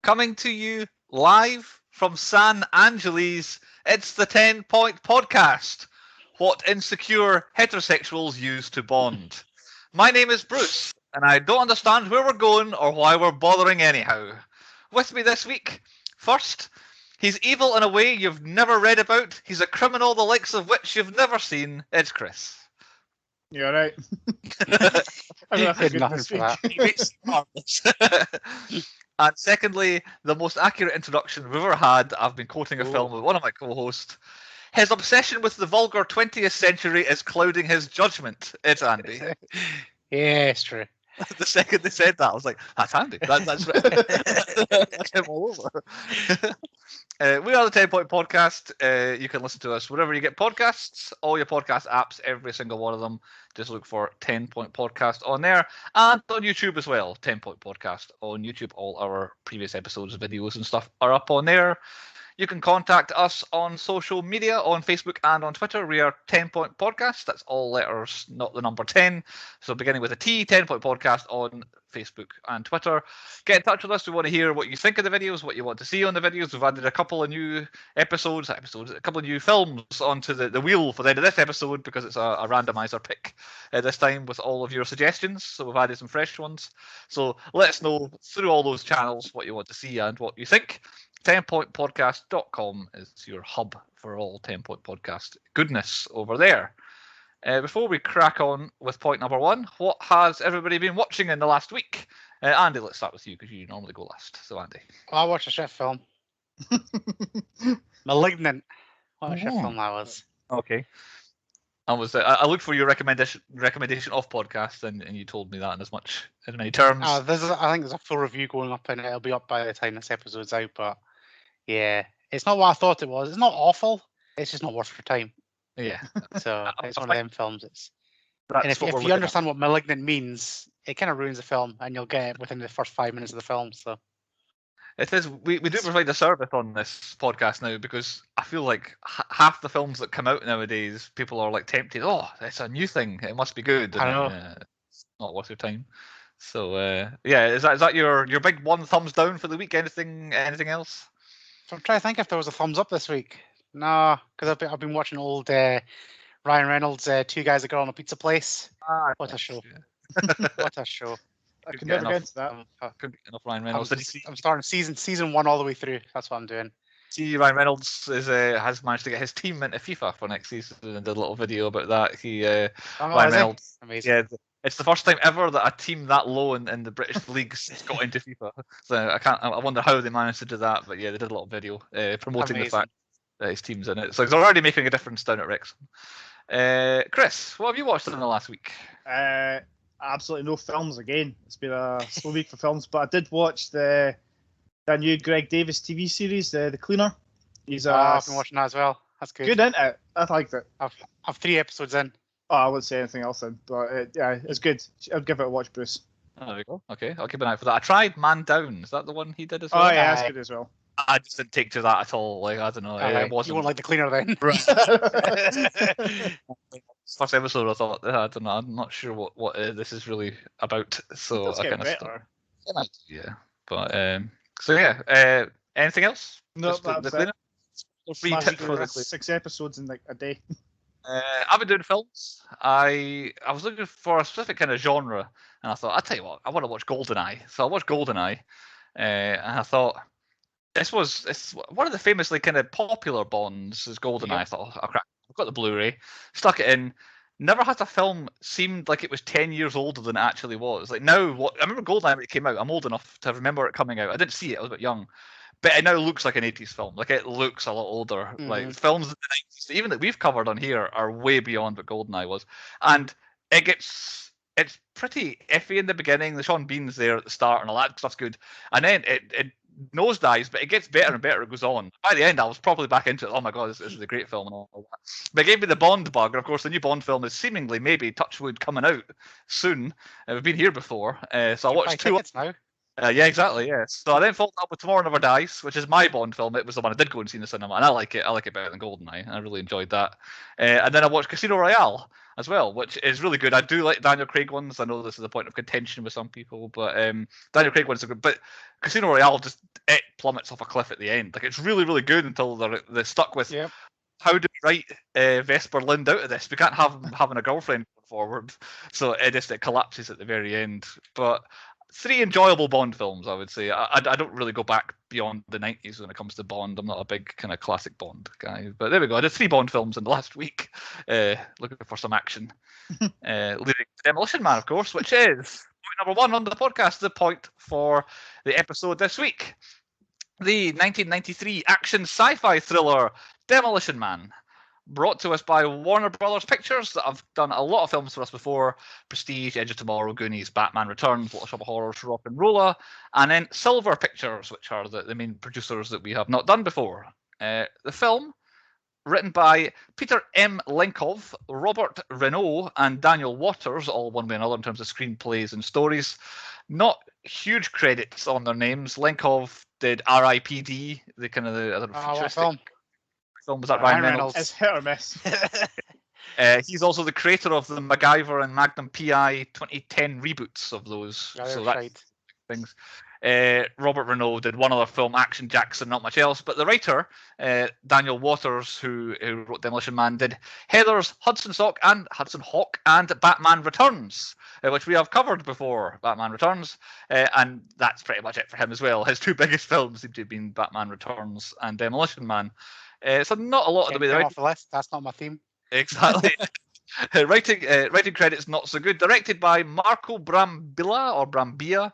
Coming to you live from San Angeles, it's the 10-Point Podcast. What insecure heterosexuals use to bond. My name is Bruce, and I don't understand where we're going or why we're bothering anyhow. With me this week, first, he's evil in a way you've never read about. He's a criminal the likes of which you've never seen. It's Chris. You're right. I did nothing for that. He makes it marvelous. And secondly, the most accurate introduction we've ever had. I've been quoting a film with one of my co-hosts. His obsession with the vulgar 20th century is clouding his judgment. It's Andy. Yeah, it's true. The second they said that, I was like, that's Andy. That's him all over. We are the 10-Point Podcast. You can listen to us wherever you get podcasts, all your podcast apps, every single one of them. Just look for 10-Point Podcast on there. And on YouTube as well, 10-Point Podcast on YouTube. All our previous episodes, videos and stuff are up on there. You can contact us on social media, on Facebook and on Twitter. We are 10-Point Podcast. That's all letters, not the number 10. So beginning with a T, 10-Point Podcast on Facebook and Twitter. Get in touch with us. We want to hear what you think of the videos, what you want to see on the videos. We've added a couple of new a couple of new films onto the wheel for the end of this episode because it's a randomizer pick this time with all of your suggestions. So we've added some fresh ones. So let us know through all those channels what you want to see and what you think. 10pointpodcast.com is your hub for all 10-Point Podcast goodness over there. Before we crack on with point number one, what has everybody been watching in the last week? Andy, let's start with you because you normally go last. So, Andy. I watched a shit film. Malignant. What a shit film that was. Okay. I looked for your recommendation off podcast, and you told me that in as many terms. I think there's a full review going up, and it'll be up by the time this episode's out. But yeah, it's not what I thought it was. It's not awful. It's just not worth your time. Yeah. So it's one of them films. And if you understand what malignant means, it kind of ruins the film, and you'll get it within the first 5 minutes of the film. So it is. We do provide a service on this podcast now because I feel like half the films that come out nowadays, people are like tempted. Oh, it's a new thing. It must be good. I know. It's not worth your time. So yeah, is that your big one thumbs down for the week? Anything else? So I'm trying to think if there was a thumbs up this week. No, because I've been watching old Ryan Reynolds, Two Guys, a Girl in a Pizza Place. What a show! What a show! I can never get into that. Couldn't get enough Ryan Reynolds. I'm starting season 1 all the way through. That's what I'm doing. See, Ryan Reynolds has managed to get his team into FIFA for next season and did a little video about that. Ryan Reynolds, amazing. Yeah, it's the first time ever that a team that low in the British leagues has got into FIFA. So I wonder how they managed to do that. But yeah, they did a little video promoting the fact that his team's in it. So he's already making a difference down at Wrexham. Chris, what have you watched in the last week? Absolutely no films again. It's been a slow week for films, but I did watch the new Greg Davis TV series, The Cleaner. I've been watching that as well. That's good. Good, isn't it? I liked it. I've 3 episodes in. Oh, I wouldn't say anything else then, but yeah, it's good. I'll give it a watch, Bruce. Oh, there we go. Okay, I'll keep an eye out for that. I tried Man Down. Is that the one he did as well? Oh yeah, that's good as well. I just didn't take to that at all. Like I don't know. It wasn't. You won't like The Cleaner then. First episode, I thought I don't know. I'm not sure what this is really about. So I kind of better. Yeah, but so yeah. Anything else? No, that's it. Free tip for the 6 episodes in like a day. I've been doing films. I was looking for a specific kind of genre, and I thought, I'll tell you what, I want to watch Goldeneye. So I watched Goldeneye, and I thought it's one of the famously kind of popular Bonds is Goldeneye. Yep. I thought, oh crap, I've got the Blu-ray, stuck it in. Never had a film seemed like it was 10 years older than it actually was. Like now, I remember Goldeneye when it came out. I'm old enough to remember it coming out. I didn't see it. I was a bit young. But it now looks like an 80s film. Like it looks a lot older. Mm-hmm. Like films in the 90s, even that we've covered on here, are way beyond what Goldeneye was. And it's pretty iffy in the beginning. The Sean Bean's there at the start and all that stuff's good. And then it nosedives, but it gets better and better. It goes on. By the end, I was probably back into it. Oh my god, this is a great film and all that. But it gave me the Bond bug. And of course, the new Bond film is seemingly maybe Touchwood coming out soon. We've been here before, so I watched 2 now. Yeah, exactly. Yeah. So I then followed up with Tomorrow Never Dies, which is my Bond film. It was the one I did go and see in the cinema, and I like it. I like it better than Goldeneye. I really enjoyed that. And then I watched Casino Royale. as well, which is really good. I do like Daniel Craig ones. I know this is a point of contention with some people, but Daniel Craig ones are good. But Casino Royale it plummets off a cliff at the end. Like, it's really, really good until they're stuck with how do we write Vesper Lind out of this? We can't have him having a girlfriend going forward, so it collapses at the very end. But 3 enjoyable Bond films, I would say. I don't really go back beyond the 90s when it comes to Bond. I'm not a big kind of classic Bond guy. But there we go. I did 3 Bond films in the last week, looking for some action. Leading to Demolition Man, of course, which is point number 1 on the podcast, the point for the episode this week. The 1993 action sci-fi thriller Demolition Man, brought to us by Warner Brothers Pictures, that have done a lot of films for us before: Prestige, Edge of Tomorrow, Goonies, Batman Returns, Little Shop of Horrors, Rock and Roller, and then Silver Pictures, which are the main producers that we have not done before. The film, written by Peter M. Lenkov, Robert Renault, and Daniel Waters, all one way or another in terms of screenplays and stories. Not huge credits on their names. Lenkov did R.I.P.D., the kind of the futuristic film. Was that Ryan Reynolds? It's hit or miss. He's also the creator of the MacGyver and Magnum P.I. 2010 reboots of those. So that's things. Robert Renault did one other film, Action Jackson, not much else. But the writer, Daniel Waters, who wrote Demolition Man, did Heathers, Hudson Hawk, and Batman Returns, which we have covered before, Batman Returns. And that's pretty much it for him as well. His 2 biggest films seem to have been Batman Returns and Demolition Man. So not a lot of the way. Off the list. That's not my theme. Exactly. Writing credits not so good. Directed by Marco Brambilla.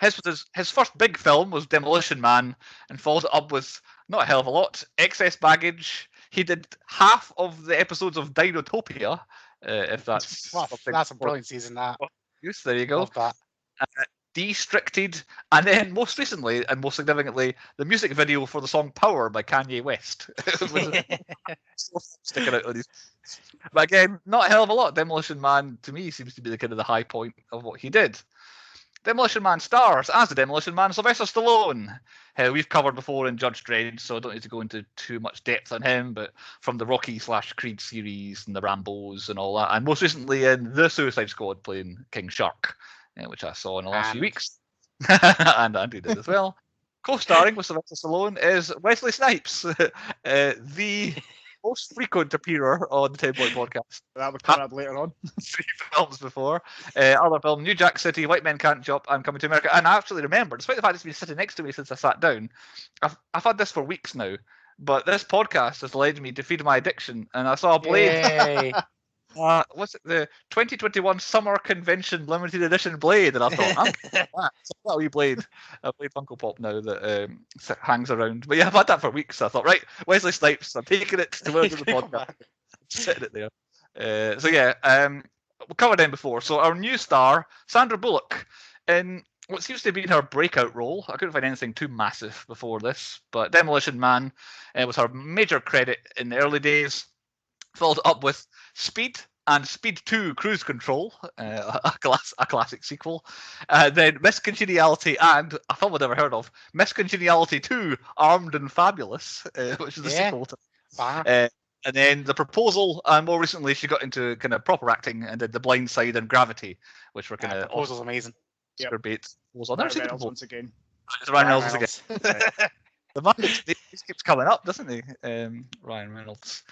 His first big film was Demolition Man, and followed it up with not a hell of a lot. Excess Baggage. He did half of the episodes of Dinotopia, if that's that's a brilliant season. That. There you go. Love that. Destricted, and then most recently and most significantly, the music video for the song Power by Kanye West. Sticking out on these. But again, not a hell of a lot. Demolition Man, to me, seems to be the kind of the high point of what he did. Demolition Man stars as the Demolition Man Sylvester Stallone. We've covered before in Judge Dredd, so I don't need to go into too much depth on him, but from the Rocky/Creed series and the Rambos and all that, and most recently in The Suicide Squad playing King Shark, which I saw in the last few weeks. And Andy did as well. Co-starring with Sylvester Stallone is Wesley Snipes, the most frequent appearer on the 10 Point Podcast. That would come up later on. 3 films before. Other film, New Jack City, White Men Can't Jump, and Coming to America. And I actually remember, despite the fact it's been sitting next to me since I sat down, I've had this for weeks now, but this podcast has led me to feed my addiction, and I saw a Blade. What's it? The 2021 Summer Convention Limited Edition Blade, and I thought, that's a wee Blade, a Blade Funko Pop now that hangs around. But yeah, I've had that for weeks. So I thought, right, Wesley Snipes, I'm taking it to where the podcast, sitting it there. So yeah, we covered him before. So our new star, Sandra Bullock, in what seems to have been her breakout role. I couldn't find anything too massive before this, but Demolition Man was her major credit in the early days. Followed up with Speed and Speed 2 Cruise Control, a classic sequel. Then Miss Congeniality and a film I'd never heard of, Miss Congeniality 2 Armed and Fabulous, which is the sequel to. And then The Proposal, and more recently she got into kind of proper acting and did The Blind Side and Gravity, which were kind of. Proposal's amazing. Oscar baits. I've never seen Proposal once again. It's Ryan Reynolds again. The man just keeps coming up, doesn't he? Ryan Reynolds.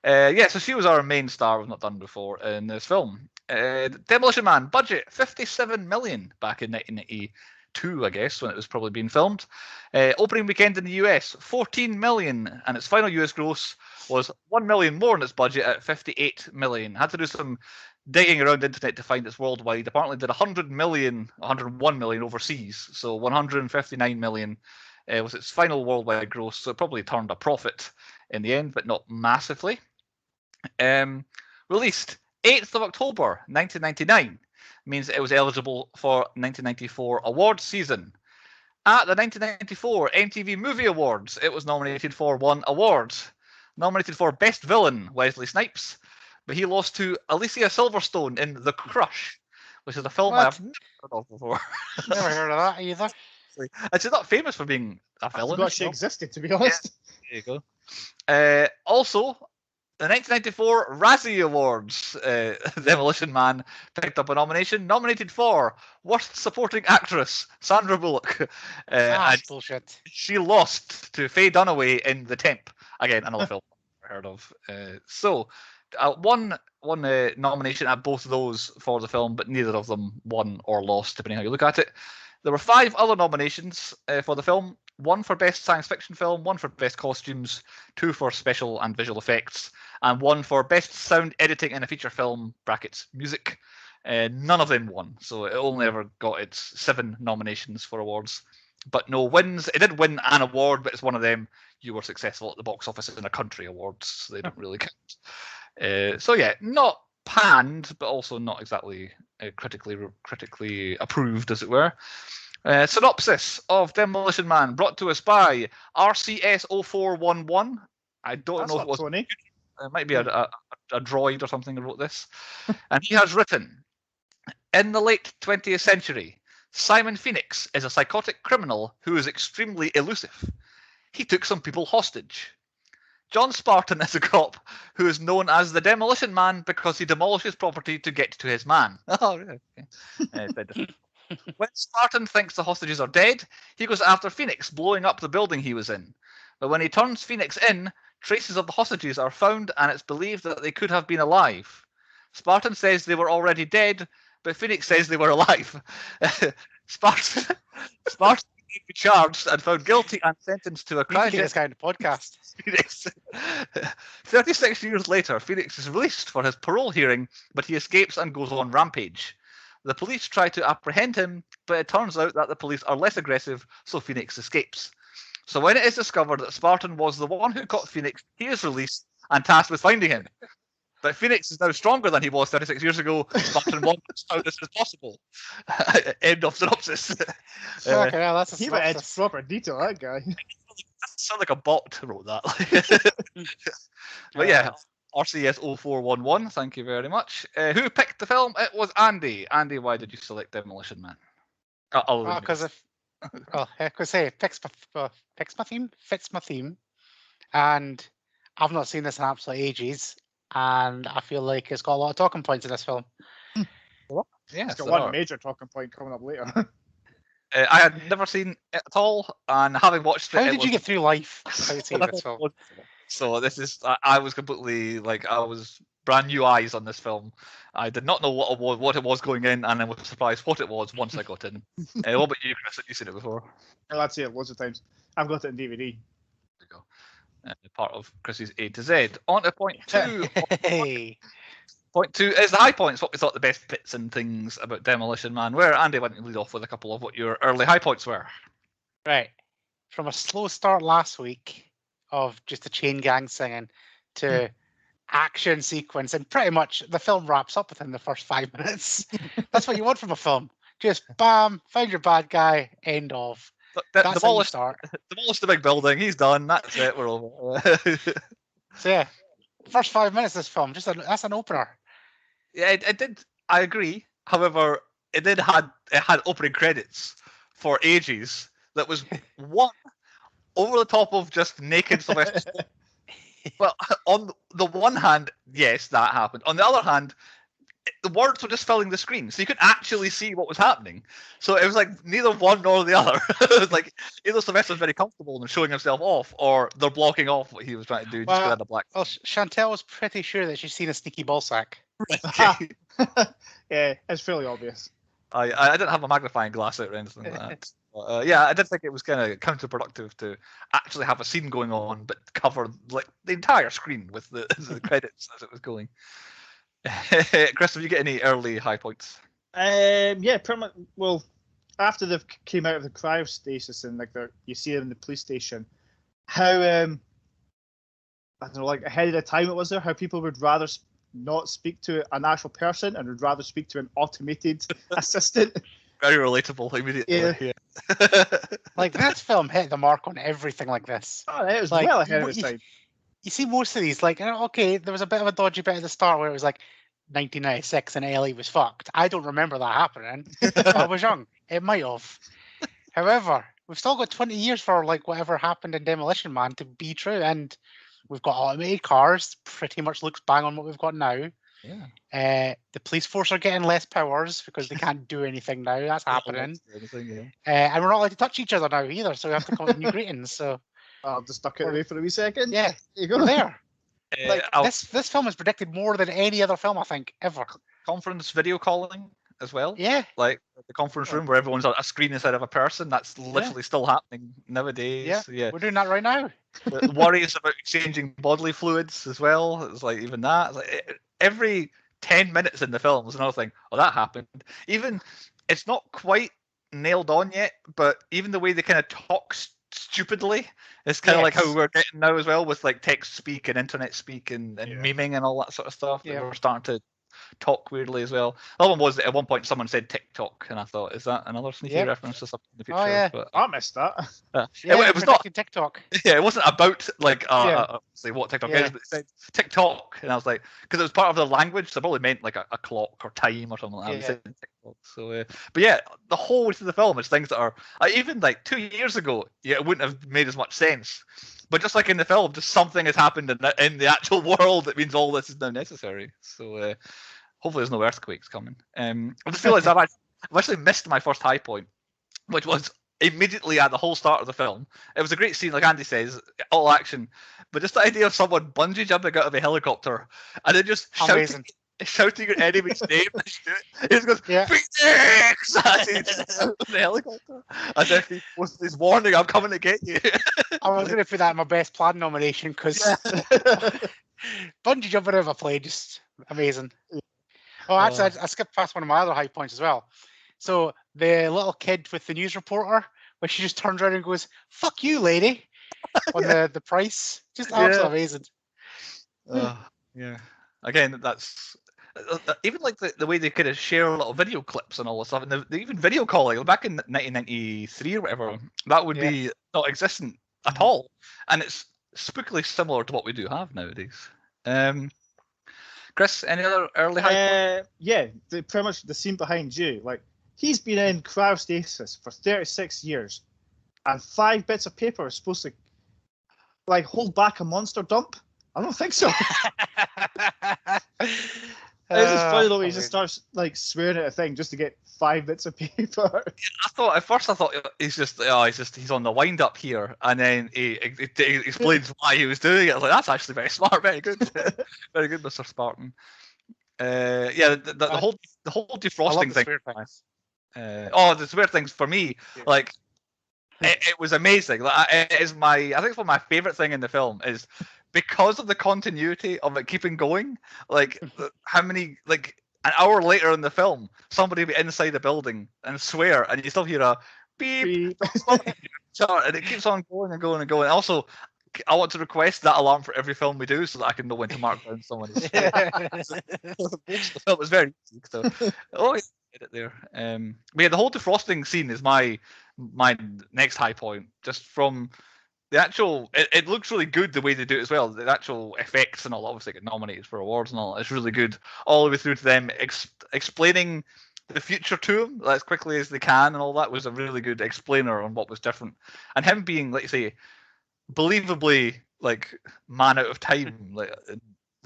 So she was our main star we've not done before in this film. Demolition Man, budget $57 million back in 1992, I guess, when it was probably being filmed. Opening weekend in the US, $14 million, and its final US gross was $1 million more than its budget at $58 million. Had to do some digging around the internet to find it's worldwide. Apparently did $101 million overseas, so $159 million was its final worldwide gross, so it probably turned a profit in the end, but not massively. Released 8th of October 1999 means it was eligible for 1994 awards season. At the 1994 MTV Movie Awards, it was nominated for 1 award. Nominated for Best Villain, Wesley Snipes, but he lost to Alicia Silverstone in The Crush, which is a film I've never heard of before. Never heard of that either. It's not famous for being a villain. I forgot she existed, to be honest. There you go. Also, The 1994 Razzie Awards, Demolition Man picked up a nomination, nominated for Worst Supporting Actress, Sandra Bullock. Bullshit. She lost to Faye Dunaway in The Temp. Again, another film I've heard of. One nomination at both of those for the film, but neither of them won or lost, depending how you look at it. There were 5 other nominations for the film. 1 for Best Science Fiction Film, 1 for Best Costumes, 2 for Special and Visual Effects, and 1 for Best Sound Editing in a Feature Film, brackets, music. None of them won, so it only ever got its 7 nominations for awards, but no wins. It did win an award, but it's one of them, you were successful at the box office in a country awards, so they don't really count. So yeah, not panned, but also not exactly critically approved, as it were. Synopsis of Demolition Man, brought to us by RCS0411. I don't know if it was. Tony. It might be a droid or something who wrote this. And he has written, in the late 20th century, Simon Phoenix is a psychotic criminal who is extremely elusive. He took some people hostage. John Spartan is a cop who is known as the Demolition Man because he demolishes property to get to his man. Oh, really? Okay. When Spartan thinks the hostages are dead, he goes after Phoenix, blowing up the building he was in. But when he turns Phoenix in, traces of the hostages are found, and it's believed that they could have been alive. Spartan says they were already dead, but Phoenix says they were alive. Spartan may be charged and found guilty and sentenced to a this kind of podcast. Phoenix. 36 years later, Phoenix is released for his parole hearing, but he escapes and goes on rampage. The police try to apprehend him, but it turns out that the police are less aggressive, so Phoenix escapes. So when it is discovered that Spartan was the one who caught Phoenix, he is released and tasked with finding him. But Phoenix is now stronger than he was 36 years ago. Spartan wants as soon as possible. End of synopsis. Okay, yeah, that's a He went into proper detail, that guy. Sound like a bot wrote that. But yeah, RCS0411, thank you very much. Who picked the film? It was Andy. Andy, why did you select Demolition Man? Because I could say it fits my theme, and I've not seen this in absolute ages, and I feel like it's got a lot of talking points in this film. Yeah, it's got one major talking point coming up later. I had never seen it at all, and having watched it, how did you get through life without seeing this film? So this is, I was completely I was brand new eyes on this film. I did not know what it was going in, and then was surprised what it was once I got in. What about you, Chris? Have you seen it before? I've seen it loads of times. I've got it in DVD. There you go. Part of Chris's A to Z. On to point 2. Hey. Point 2 is the high points. What we thought the best bits and things about Demolition Man were. Andy, why don't you lead off with a couple of what your early high points were? Right. From a slow start last week of just a chain gang singing to action sequence, and pretty much the film wraps up within the first 5 minutes. That's what you want from a film. Just bam, find your bad guy, end of. That's how you start. Demolish the big building. He's done. That's it. We're over. So yeah, first 5 minutes of this film, that's an opener. Yeah, it did. I agree. However, it had opening credits for ages. That was one over the top of just naked Sylvester. Well, on the one hand, yes, that happened. On the other hand, the words were just filling the screen, so you could actually see what was happening. So it was like neither one nor the other. It was like either Sylvester's very comfortable and showing himself off, or they're blocking off what he was trying to do. Just the black. Well, Chantel was pretty sure that she's seen a sneaky ball sack. Okay. Yeah, it's fairly obvious. I didn't have a magnifying glass out or anything like that. But, yeah, I did think it was kind of counterproductive to actually have a scene going on, but cover like the entire screen with the credits as it was going. Chris, have you got any early high points? Yeah, pretty much. Well, after they came out of the cryostasis and you see them in the police station, how I don't know, like ahead of the time it was there, how people would rather not speak to an actual person and would rather speak to an automated assistant. Very relatable immediately. Yeah. Like this film hit the mark on everything like this. Oh, it was like, well ahead of its time. You see most of these, like, okay, there was a bit of a dodgy bit at the start where it was like 1996 and Ellie was fucked. I don't remember that happening. I was young. It might have. However, we've still got 20 years for like whatever happened in Demolition Man to be true, and We've got automated cars. Pretty much looks bang on what we've got now. Yeah. The police force are getting less powers because they can't do anything now. That's happening. And we're not allowed to touch each other now either, so we have to come with new greetings. So I'll just duck it away for a wee second. yeah, There you go. we're there. Like This film is predicted more than any other film I think ever. conference video calling as well. Yeah. Like the conference room where everyone's on a screen instead of a person. That's literally still happening nowadays. Yeah. We're doing that right now. The worries about exchanging bodily fluids as well. It's like even that. It's like every 10 minutes in the film is another thing. Oh, that happened. Even it's not quite nailed on yet, but even the way they kind of talk stupidly is kind of like how we're getting now as well with like text speak and internet speak and memeing and all that sort of stuff. Yeah. We're starting to talk weirdly as well. The other one was that at one point someone said TikTok, and I thought, is that another sneaky reference to something in the future? Oh yeah, but I missed that. It was not TikTok. Yeah, it wasn't about like say what TikTok is, but it said TikTok, and I was like, because it was part of the language, so it probably meant like a clock or time or something like that. Yeah. TikTok. So, but yeah, the whole way through the film is things that are even like 2 years ago, it wouldn't have made as much sense. But just like in the film, just something has happened in the actual world that means all this is now necessary. So hopefully there's no earthquakes coming. I just realised I've actually missed my first high point, which was immediately at the whole start of the film. It was a great scene, like Andy says, all action. But just the idea of someone bungee jumping out of a helicopter and then just shouting your enemy's name. He just goes, Phoenix! As he just out of the helicopter. As if he's warning, I'm coming to get you. I was going to put that in my best plan nomination because bungee jumping out of a plane, just amazing. Oh, actually, I skipped past one of my other high points as well. So the little kid with the news reporter, where she just turns around and goes, "Fuck you, lady," on the price. Just absolutely amazing. Yeah. Again, that's even like the way they kind of share little video clips and all this stuff, and the even video calling back in 1993 or whatever, that would be not existent at all, and it's spookily similar to what we do have nowadays. Chris, any other early high points? Yeah, pretty much the scene behind you. Like, he's been in cryostasis for 36 years, and 5 bits of paper are supposed to like hold back a monster dump. I don't think so. It's just funny though. He just starts like swearing at a thing just to get 5 bits of paper. At first I thought he's on the wind up here, and then he explains why he was doing it. I was like, that's actually very smart, very good, very good, Mr. Spartan. The whole defrosting thing. The weird things for me, like it was amazing. Like, it is I think it's one of my favorite thing in the film is because of the continuity of it keeping going. Like how many an hour later in the film, somebody will be inside the building and swear, and you still hear a beep, and it keeps on going and going and going. Also, I want to request that alarm for every film we do so that I can know when to mark down someone. The film is very easy. So, get it there. The whole defrosting scene is my next high point. Just from the actual, it looks really good the way they do it as well. The actual effects and all, obviously get nominated for awards and all. It's really good all the way through to them explaining the future to him as quickly as they can, and all that was a really good explainer on what was different. And him being, like you say, believably like man out of time, like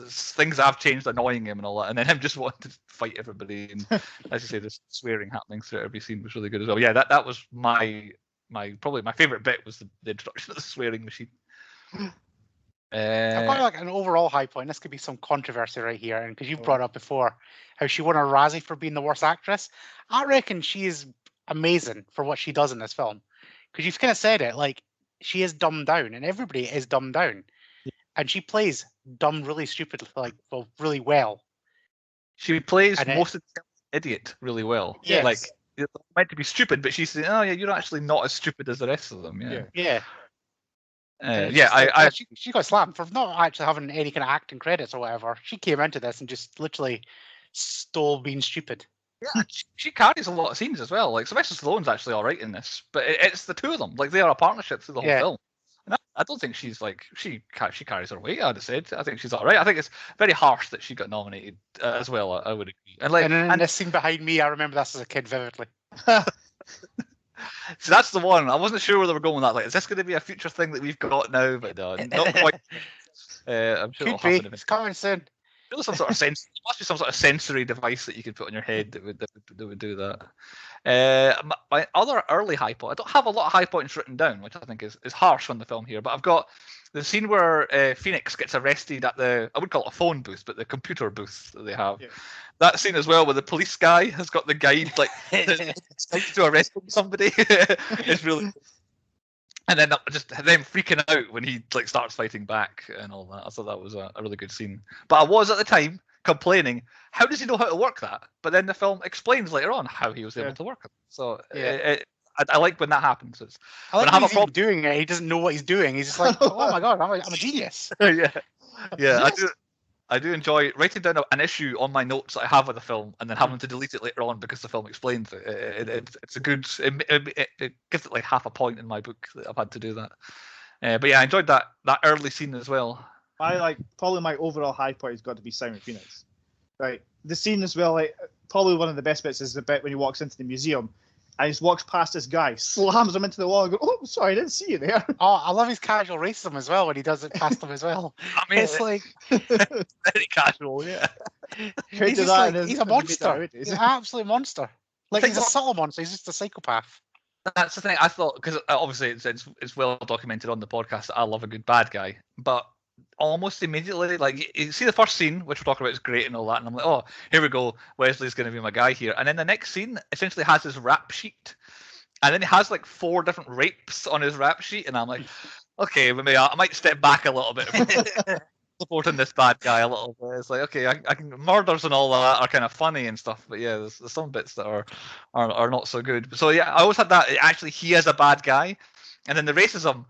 things that have changed annoying him and all that, and then him just wanting to fight everybody, and as you say, this swearing happening through every scene was really good as well. Yeah, that was my probably my favorite bit was the introduction of the swearing machine. I've got like an overall high point. This could be some controversy right here, and because you've brought up before how she won a Razzie for being the worst actress, I reckon she is amazing for what she does in this film. Because you've kind of said it, like she is dumbed down, and everybody is dumbed down, and she plays dumb, really stupid, really well. She plays most of the idiot really well. Yes. Like it's meant to be stupid, but she's saying, "Oh yeah, you're actually not as stupid as the rest of them." Yeah. She got slammed for not actually having any kind of acting credits or whatever. She came into this and just literally stole being stupid. Yeah, she carries a lot of scenes as well. Like Sylvester Stallone's actually all right in this, but it's the two of them. Like they are a partnership through the whole film. And I don't think she's like she carries her weight. I'd have said. I think she's all right. I think it's very harsh that she got nominated as well. I would agree. And this scene behind me, I remember this as a kid vividly. So that's the one. I wasn't sure where they were going with that. Like, is this going to be a future thing that we've got now? But not quite. I'm sure Could it'll be. happen. It's coming soon. There must be some sort of sensory device that you can put on your head that would do that. My other early high point, I don't have a lot of high points written down, which I think is harsh on the film here, but I've got the scene where Phoenix gets arrested at I would call it a phone booth, but the computer booth that they have. Yeah. That scene as well, where the police guy has got the guide to arresting somebody. It's really. And then just them freaking out when he starts fighting back and all that. I thought that was a really good scene. But I was at the time complaining, how does he know how to work that? But then the film explains later on how he was able to work it. So I like when that happens. I like when he's even doing it. He doesn't know what he's doing. He's just like, oh my god, I'm a genius. Yeah. I do enjoy writing down an issue on my notes that I have of the film and then having to delete it later on because the film explains it. It's a good. It gives it half a point in my book that I've had to do that. But yeah, I enjoyed that early scene as well. Probably my overall high point has got to be Simon Phoenix. Right, the scene as well. Probably one of the best bits is the bit when he walks into the museum. And he just walks past this guy, slams him into the wall, and goes, "Oh, sorry, I didn't see you there." Oh, I love his casual racism as well when he does it past them as well. I mean, it's very casual, yeah. He's a monster. He's an absolute monster. He's a subtle monster. He's just a psychopath. That's the thing I thought, because obviously it's well documented on the podcast that I love a good bad guy, but almost immediately, you see the first scene, which we're talking about, is great and all that, and I'm like, oh, here we go, Wesley's going to be my guy here. And then the next scene essentially has his rap sheet, and then he has 4 different rapes on his rap sheet, and I'm like, okay, maybe I might step back a little bit supporting this bad guy a little bit. It's like, okay, I can, murders and all that are kind of funny and stuff, but yeah, there's some bits that are not so good. So yeah, I always had that, actually he is a bad guy, and then the racism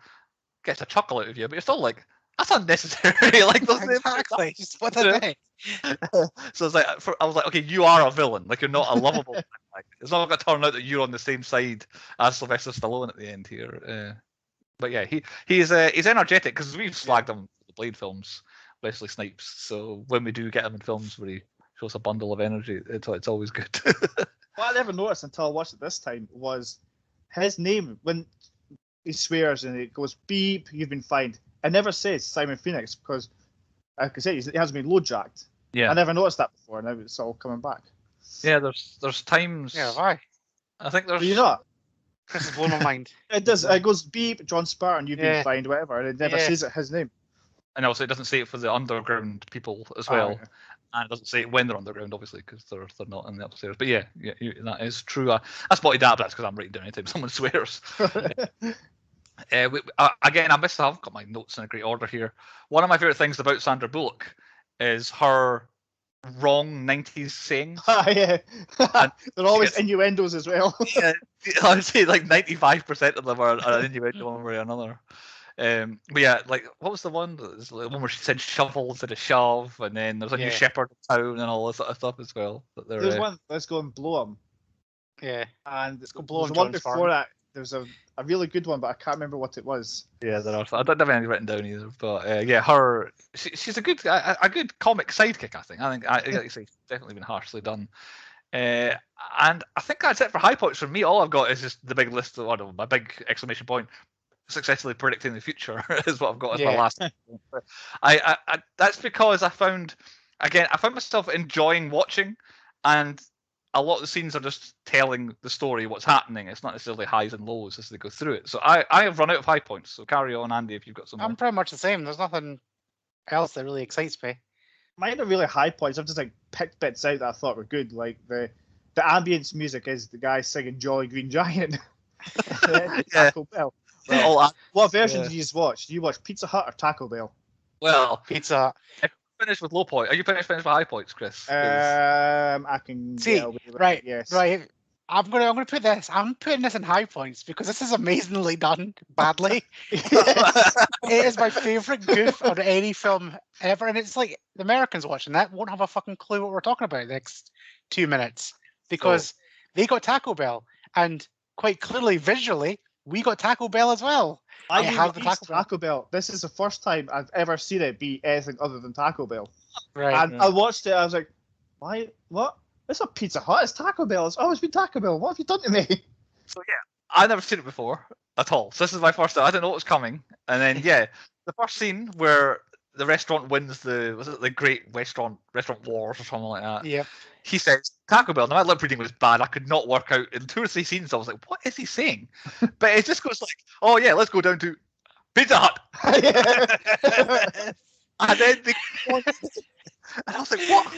gets a chuckle out of you, but you're still like, that's unnecessary. Exactly. Just what the heck? So it's I was like, okay, you are a villain. You're not a lovable. It's not going to turn out that you're on the same side as Sylvester Stallone at the end here. But yeah, he's energetic because we've slagged him for the Blade films, Wesley Snipes. So when we do get him in films where he shows a bundle of energy, it's always good. What I never noticed until I watched it this time was his name when he swears and it goes beep, you've been fined. It never says Simon Phoenix because, like I said, he hasn't been low-jacked. Yeah. I never noticed that before, now it's all coming back. Yeah, there's times. Yeah, why? I think there's. Do you not? Chris has blown my mind. It does. It goes beep, John Spartan, you've been fined, whatever, and it never says his name. And also, it doesn't say it for the underground people as well. Yeah. And it doesn't say it when they're underground, obviously, because they're not in the upstairs. But yeah, that is true. That's body dab. That's because I'm writing down anytime someone swears. Again, I've got my notes in a great order here. One of my favorite things about Sandra Bullock is her wrong 90s sayings. Yeah. They're always innuendos as well. Yeah, I would say 95% of them are an innuendo one way or another. But yeah, what was the one? The one where she said shovel instead of shove, and then there's a new shepherd in town and all this sort of stuff as well. There's one, let's go and blow him. Yeah. And let's go blow him. One before that. There's a really good one, but I can't remember what it was. Yeah, there are. I don't have any written down either. But yeah, she's a good comic sidekick. I think. Like you say, definitely been harshly done. And I think that's it for high points for me. All I've got is just the big list of my big exclamation point. Successfully predicting the future is what I've got as my last. I that's because I found myself enjoying watching, and a lot of the scenes are just telling the story, what's happening. It's not necessarily highs and lows as they go through it. So I have run out of high points. So carry on, Andy, if you've got some. I'm pretty much the same. There's nothing else that really excites me. Mine are really high points. I've just picked bits out that I thought were good. Like the ambience music is the guy singing Jolly Green Giant. Taco Bell. Well, what version did you just watch? Did you watch Pizza Hut or Taco Bell? Well, Pizza Hut. Finished with low point. Are you finished with high points, Chris? I can see. Right. Yes. Right. I'm gonna put this. I'm putting this in high points because this is amazingly done badly. It is my favorite goof of any film ever, and it's like the Americans watching that won't have a fucking clue what we're talking about the next 2 minutes because they got Taco Bell, and quite clearly visually we got Taco Bell as well. I have the Taco Bell. This is the first time I've ever seen it be anything other than Taco Bell. Right. And I watched it. I was like, "Why? What? It's not Pizza Hut. It's Taco Bell. It's always been Taco Bell. What have you done to me?" So yeah, I've never seen it before at all. So this is my first time. I didn't know what was coming. And then the first scene where the restaurant wins the Great Restaurant Wars or something like that. Yep. He says Taco Bell. Now my lip reading was bad. I could not work out in 2 or 3 scenes. I was like, what is he saying? But it just goes like, oh yeah, let's go down to Pizza Hut. And then and I was like, what?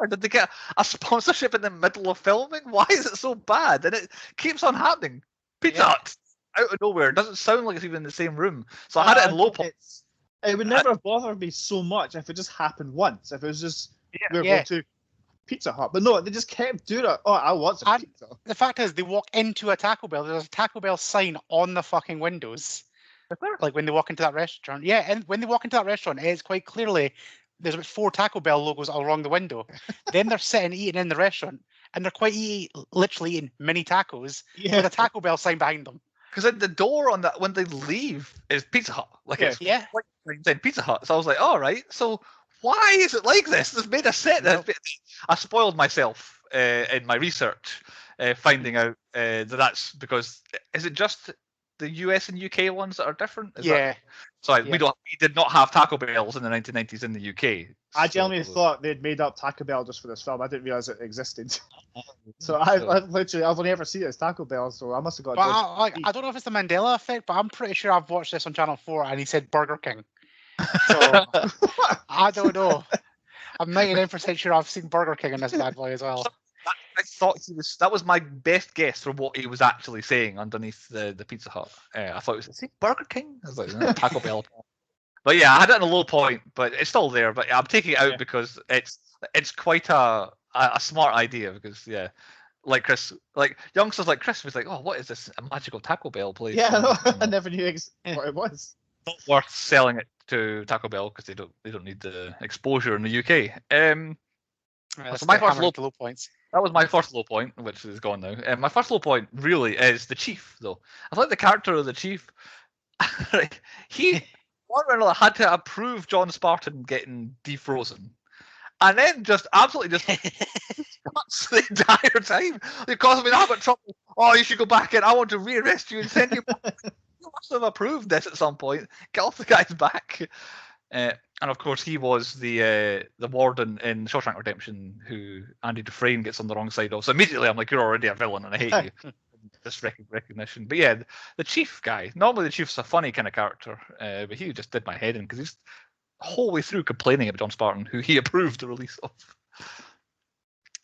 Did they get a sponsorship in the middle of filming? Why is it so bad? And it keeps on happening. Pizza Hut out of nowhere. It doesn't sound like it's even in the same room. So I had it in low points. It would never have bothered me so much if it just happened once. If it was just we're going to Pizza Hut, but no, they just kept doing it. Oh, I want some pizza. The fact is, they walk into a Taco Bell. There's a Taco Bell sign on the fucking windows. Like when they walk into that restaurant. Yeah, and when they walk into that restaurant, it's quite clearly there's about 4 Taco Bell logos all along the window. Then they're sitting eating in the restaurant, and they're quite literally eating mini tacos with a Taco Bell sign behind them. Because at the door on that when they leave is Pizza Hut. Like it's like Pizza Hut. So I was like, all right. So why is it like this? They've made a set. I spoiled myself in my research, finding out that that's because is it just the US and UK ones that are different? We did not have Taco Bells in the 1990s in the UK. I genuinely thought they'd made up Taco Bell just for this film. I didn't realize it existed. So I've only ever seen it as Taco Bell, so I must have got. I don't know if it's the Mandela effect, but I'm pretty sure I've watched this on Channel 4 and he said Burger King. So I don't know. I'm 99% sure I've seen Burger King in this bad boy as well. I thought that was my best guess for what he was actually saying underneath the Pizza Hut. I thought it was Burger King. I was like, no, Taco Bell. But yeah, I had it in a low point, but it's still there. But I'm taking it out because it's quite a smart idea because like Chris, like youngsters like Chris was like, oh, what is this? A magical Taco Bell place? Yeah, I never knew what it was. Not worth selling it to Taco Bell because they don't need the exposure in the UK. So my first low points. That was my first low point, which is gone now. My first low point really is the Chief, though. I thought the character of the Chief, he had to approve John Spartan getting defrozen, and then just absolutely just cuts the entire time. It caused me that much trouble. Oh, you should go back in. I want to rearrest you and send you back. You must have approved this at some point. Get off the guy's back. And of course, he was the warden in Shawshank Redemption, who Andy Dufresne gets on the wrong side of. So immediately, I'm like, you're already a villain, and I hate you. This recognition. But yeah, the Chief guy. Normally, the Chief's a funny kind of character, but he just did my head in because he's the whole way through complaining about John Spartan, who he approved the release of.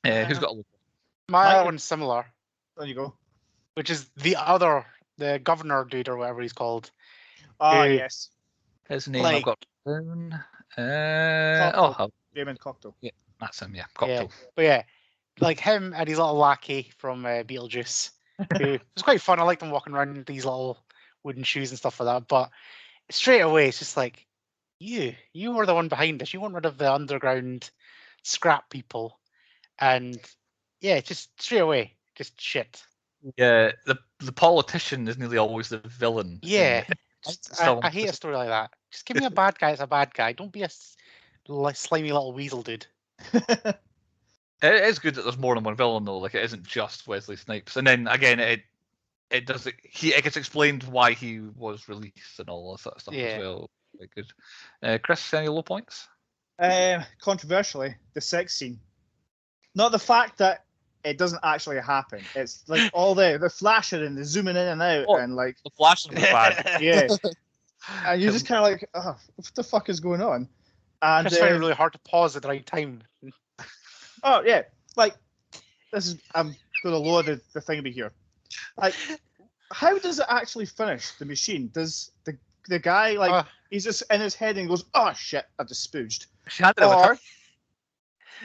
Who's got a look? My other one's similar. There you go. Which is the governor dude or whatever he's called. Oh, yes. His name I've got down. Raymond Cocktail. Yeah, that's him. Yeah, Cocktail. Yeah. But yeah, like him and his little lackey from Beetlejuice. Who it was quite fun. I liked them walking around in these little wooden shoes and stuff like that. But straight away, it's just like you were the one behind this. You want rid of the underground scrap people, and yeah, just straight away, just shit. Yeah, the politician is nearly always the villain. Yeah. I hate a story like that. Just give me a bad guy as a bad guy. Don't be a slimy little weasel dude. It is good that there's more than one villain though. Like it isn't just Wesley Snipes. And then again, it gets explained why he was released and all that sort of stuff as well. Very good. Chris, any low points? Controversially, the sex scene. Not the fact that it doesn't actually happen. It's like all the flashing and the zooming in and out and like the flashing was bad. Yeah, and you're just kind of like, oh, what the fuck is going on? And it's really hard to pause at the right time. Oh yeah, like this is I'm going to lower the thing over here. Like, how does it actually finish? The machine does the guy like he's just in his head and goes, oh shit, I just spooged. She had it with her.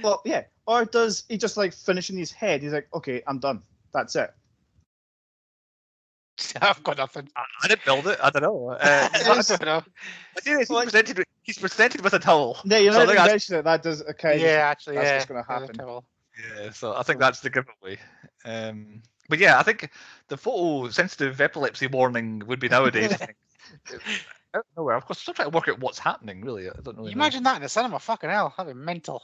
Well, yeah. Or does he just like finish in his head? He's like, okay, I'm done. That's it. I've got nothing. I didn't build it. I don't know. I don't know. He's presented with a towel. Yeah, you're not even mentioning it. That does okay. Yeah, actually, that's what's going to happen. Yeah, so I think that's the giveaway. But yeah, I think the photosensitive epilepsy warning would be nowadays. I think. Out of nowhere. Of course, I'm still trying to work out what's happening. Really, I don't really. Imagine that in the cinema. Fucking hell, that'd be mental.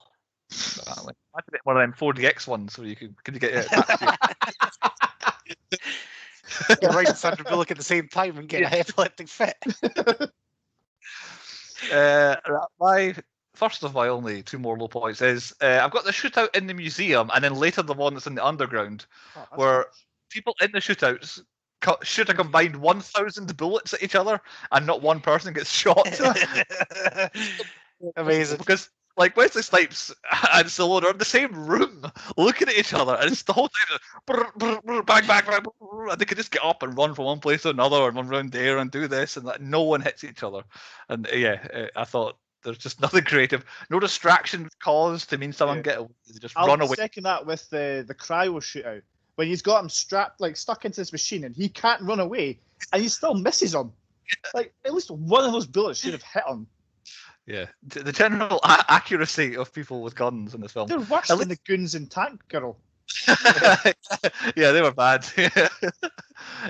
Imagine it one of them 4DX ones where you could you get it Get right to Sandra Bullock at the same time and get an epileptic fit. My first of my only two more low points is I've got the shootout in the museum, and then later the one that's in the underground, Oh, that's where harsh. people in the shootouts shoot a combined 1,000 bullets at each other, and not one person gets shot. Amazing. Because like Wesley Snipes and Stallone are in the same room, looking at each other, and it's the whole time brr, brr, brr, bang, bang, bang, brr, and they could just get up and run from one place to another, and run around there and do this, and like, no one hits each other. And I thought there's just nothing creative, no distractions caused to mean someone Yeah. get away. They just I'll run away. second that with the cryo shootout when he's got him strapped, like stuck into this machine, and he can't run away, and he still misses him. Like at least one of those bullets should have hit him. Yeah, the general accuracy of people with guns in this film. They're worse At than the goons in Tank Girl. Yeah, they were bad.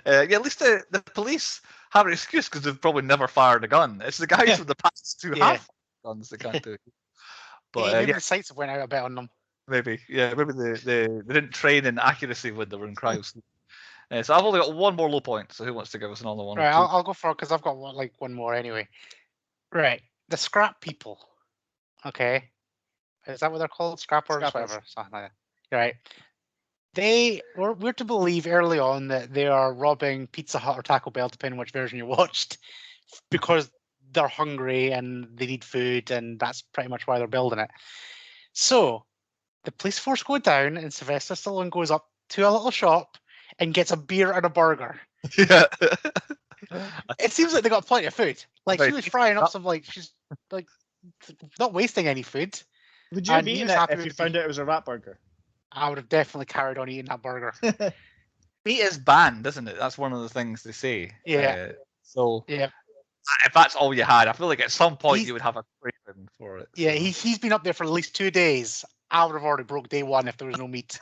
At least the police have an excuse because they've probably never fired a gun. It's the guys from the past who have guns that can't do it. But maybe the sights went out a bit on them. maybe they didn't train in accuracy when they were in cryos. So I've only got one more low point. So who wants to give us another one? Right, I'll go for it because I've got one more anyway. Right, the scrap people. Okay, is that what they're called? Scrappers, whatever. Something like that. Right. We're to believe early on that they are robbing Pizza Hut or Taco Bell, depending on which version you watched, because they're hungry and they need food, and that's pretty much why they're building it. So the police force go down, and Sylvester Stallone goes up to a little shop and gets a beer and a burger. Yeah. It seems like they got plenty of food. Like Right. she was frying up some, like she's like not wasting any food. Would you have And he eaten was it happy if you with found out it was a rat burger? I would have definitely carried on eating that burger. Meat is banned, isn't it? That's one of the things they say. Yeah. So Yeah. if that's all you had, I feel like at some point you would have a craving for it. Yeah, so. he's been up there for at least 2 days. I would have already broke day one if there was no meat.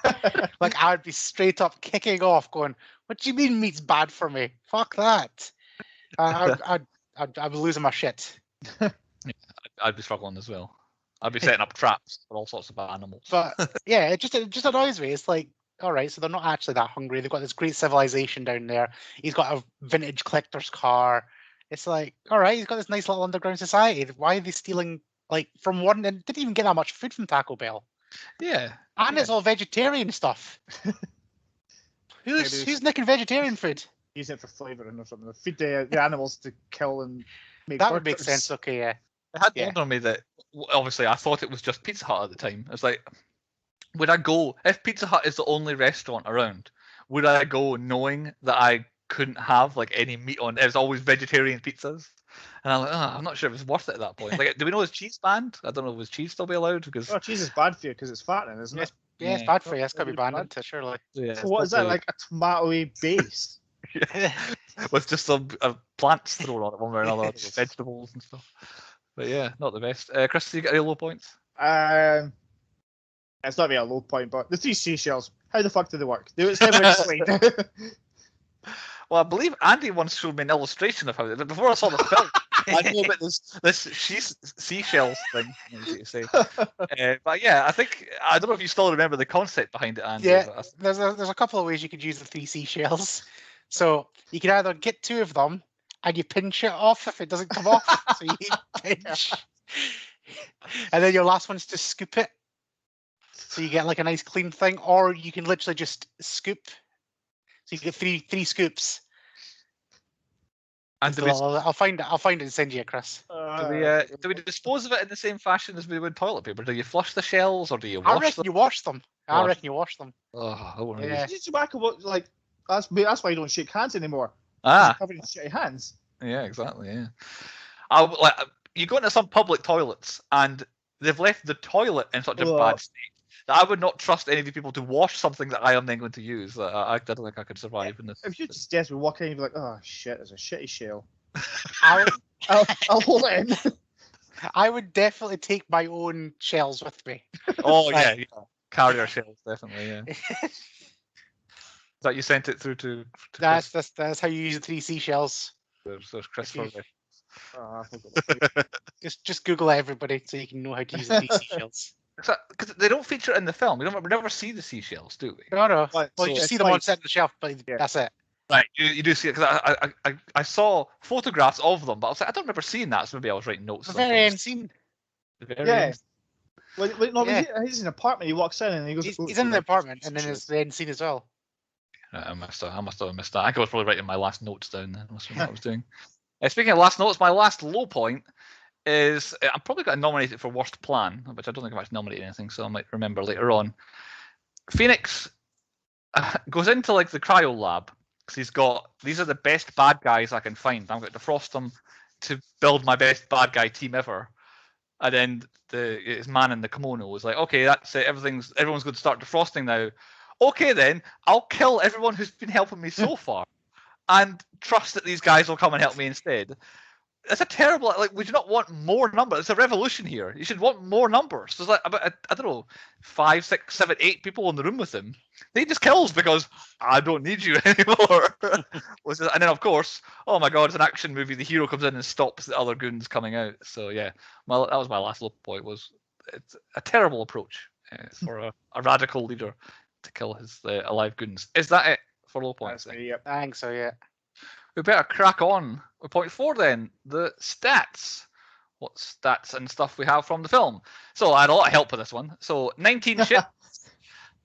Like I would be straight up kicking off, going, "What do you mean meat's bad for me? Fuck that!" I'd be losing my shit. I'd be struggling as well. I'd be setting up traps for all sorts of animals. But yeah, it just annoys me. It's like, all right, so they're not actually that hungry. They've got this great civilization down there. He's got a vintage collector's car. It's like, all right, he's got this nice little underground society. Why are they stealing like from one? And didn't even get that much food from Taco Bell. Yeah, and it's all vegetarian stuff. Who's nicking vegetarian food? Use it for flavouring or something. Feed the animals to kill and make That would make burgers. sense. Okay, yeah. It had dawned on me that obviously I thought it was just Pizza Hut at the time. It's like, would I go if Pizza Hut is the only restaurant around? Would I go knowing that I couldn't have like any meat on? There's always vegetarian pizzas, and I'm like, I'm not sure if it's worth it at that point. Like, do we know is cheese banned? I don't know. Was cheese still be allowed? Because cheese is bad for you because it's fattening, isn't it? Yeah, it's bad for you. It's got to be banned, isn't it, surely. yeah, So what is that, like a tomatoey base? with just some plants thrown on it one way or another, vegetables and stuff. But yeah, not the best. Chris, you got any low points? It's not really a low point, but the 3 seashells. How the fuck do they work? It's never explained. Well, I believe Andy once showed me an illustration of how they. Before I saw the film, I knew about this seashells thing. You say. But yeah, I don't know if you still remember the concept behind it, Andy. Yeah, there's a couple of ways you could use the 3 seashells. So you can either get 2 of them and you pinch it off if it doesn't come off. So you pinch, and then your last one's to scoop it. So you get like a nice clean thing, or you can literally just scoop. So you get three scoops. And I'll find it and send you a Chris. Do we dispose of it in the same fashion as we would toilet paper? Do you flush the shells or do you wash I reckon them? you wash them. I reckon you wash them. Oh, I wouldn't Yeah. It's tobacco, like that's why you don't shake hands anymore. Covered in shitty hands. Yeah, exactly. Yeah. You go into some public toilets and they've left the toilet in such a bad state that I would not trust any of the people to wash something that I am then going to use. I don't think I could survive in this. If you just desperately walk in and be like, oh shit, there's a shitty shell. I'll hold it in. I would definitely take my own shells with me. Oh yeah, carrier shells definitely. Yeah. That you sent it through to That's how you use the 3 seashells. There's Chris for me. Just Google it, everybody, so you can know how to use the 3 seashells. Because they don't feature in the film. We never see the seashells, do we? No. Right, Well, so you just it's see them like- on set on the shelf, but that's it. Right, you do see it because I saw photographs of them, but I was like, I don't remember seeing that. So maybe I was writing notes. The very end scene. The very Yeah. end. He's in an apartment. He walks in and he goes. He's in the apartment, and then there's the end scene as well. I must have missed that. I think I was probably writing my last notes down. Then that's what I was doing. Speaking of last notes, my last low point is I'm probably got nominated for worst plan, which I don't think I've actually nominated anything, so I might remember later on. Phoenix goes into like the cryo lab because he's got these are the best bad guys I can find. I'm going to defrost them to build my best bad guy team ever. And then his man in the kimono was like, okay, that's it. Everyone's going to start defrosting now. Okay, then I'll kill everyone who's been helping me so far, and trust that these guys will come and help me instead. It's a terrible. Like, would you not want more numbers? It's a revolution here. You should want more numbers. There's like about I don't know, 5, 6, 7, 8 people in the room with him. He just kills because I don't need you anymore. And then of course, oh my god, it's an action movie. The hero comes in and stops the other goons coming out. So yeah, that was my last low point. It's a terrible approach for a radical leader to kill his alive goons. Is that it for low points? Yep. I think so. Yeah. We better crack on with point 4 then, the stats. What stats and stuff we have from the film. So I had a lot of help with this one. So 19 ships,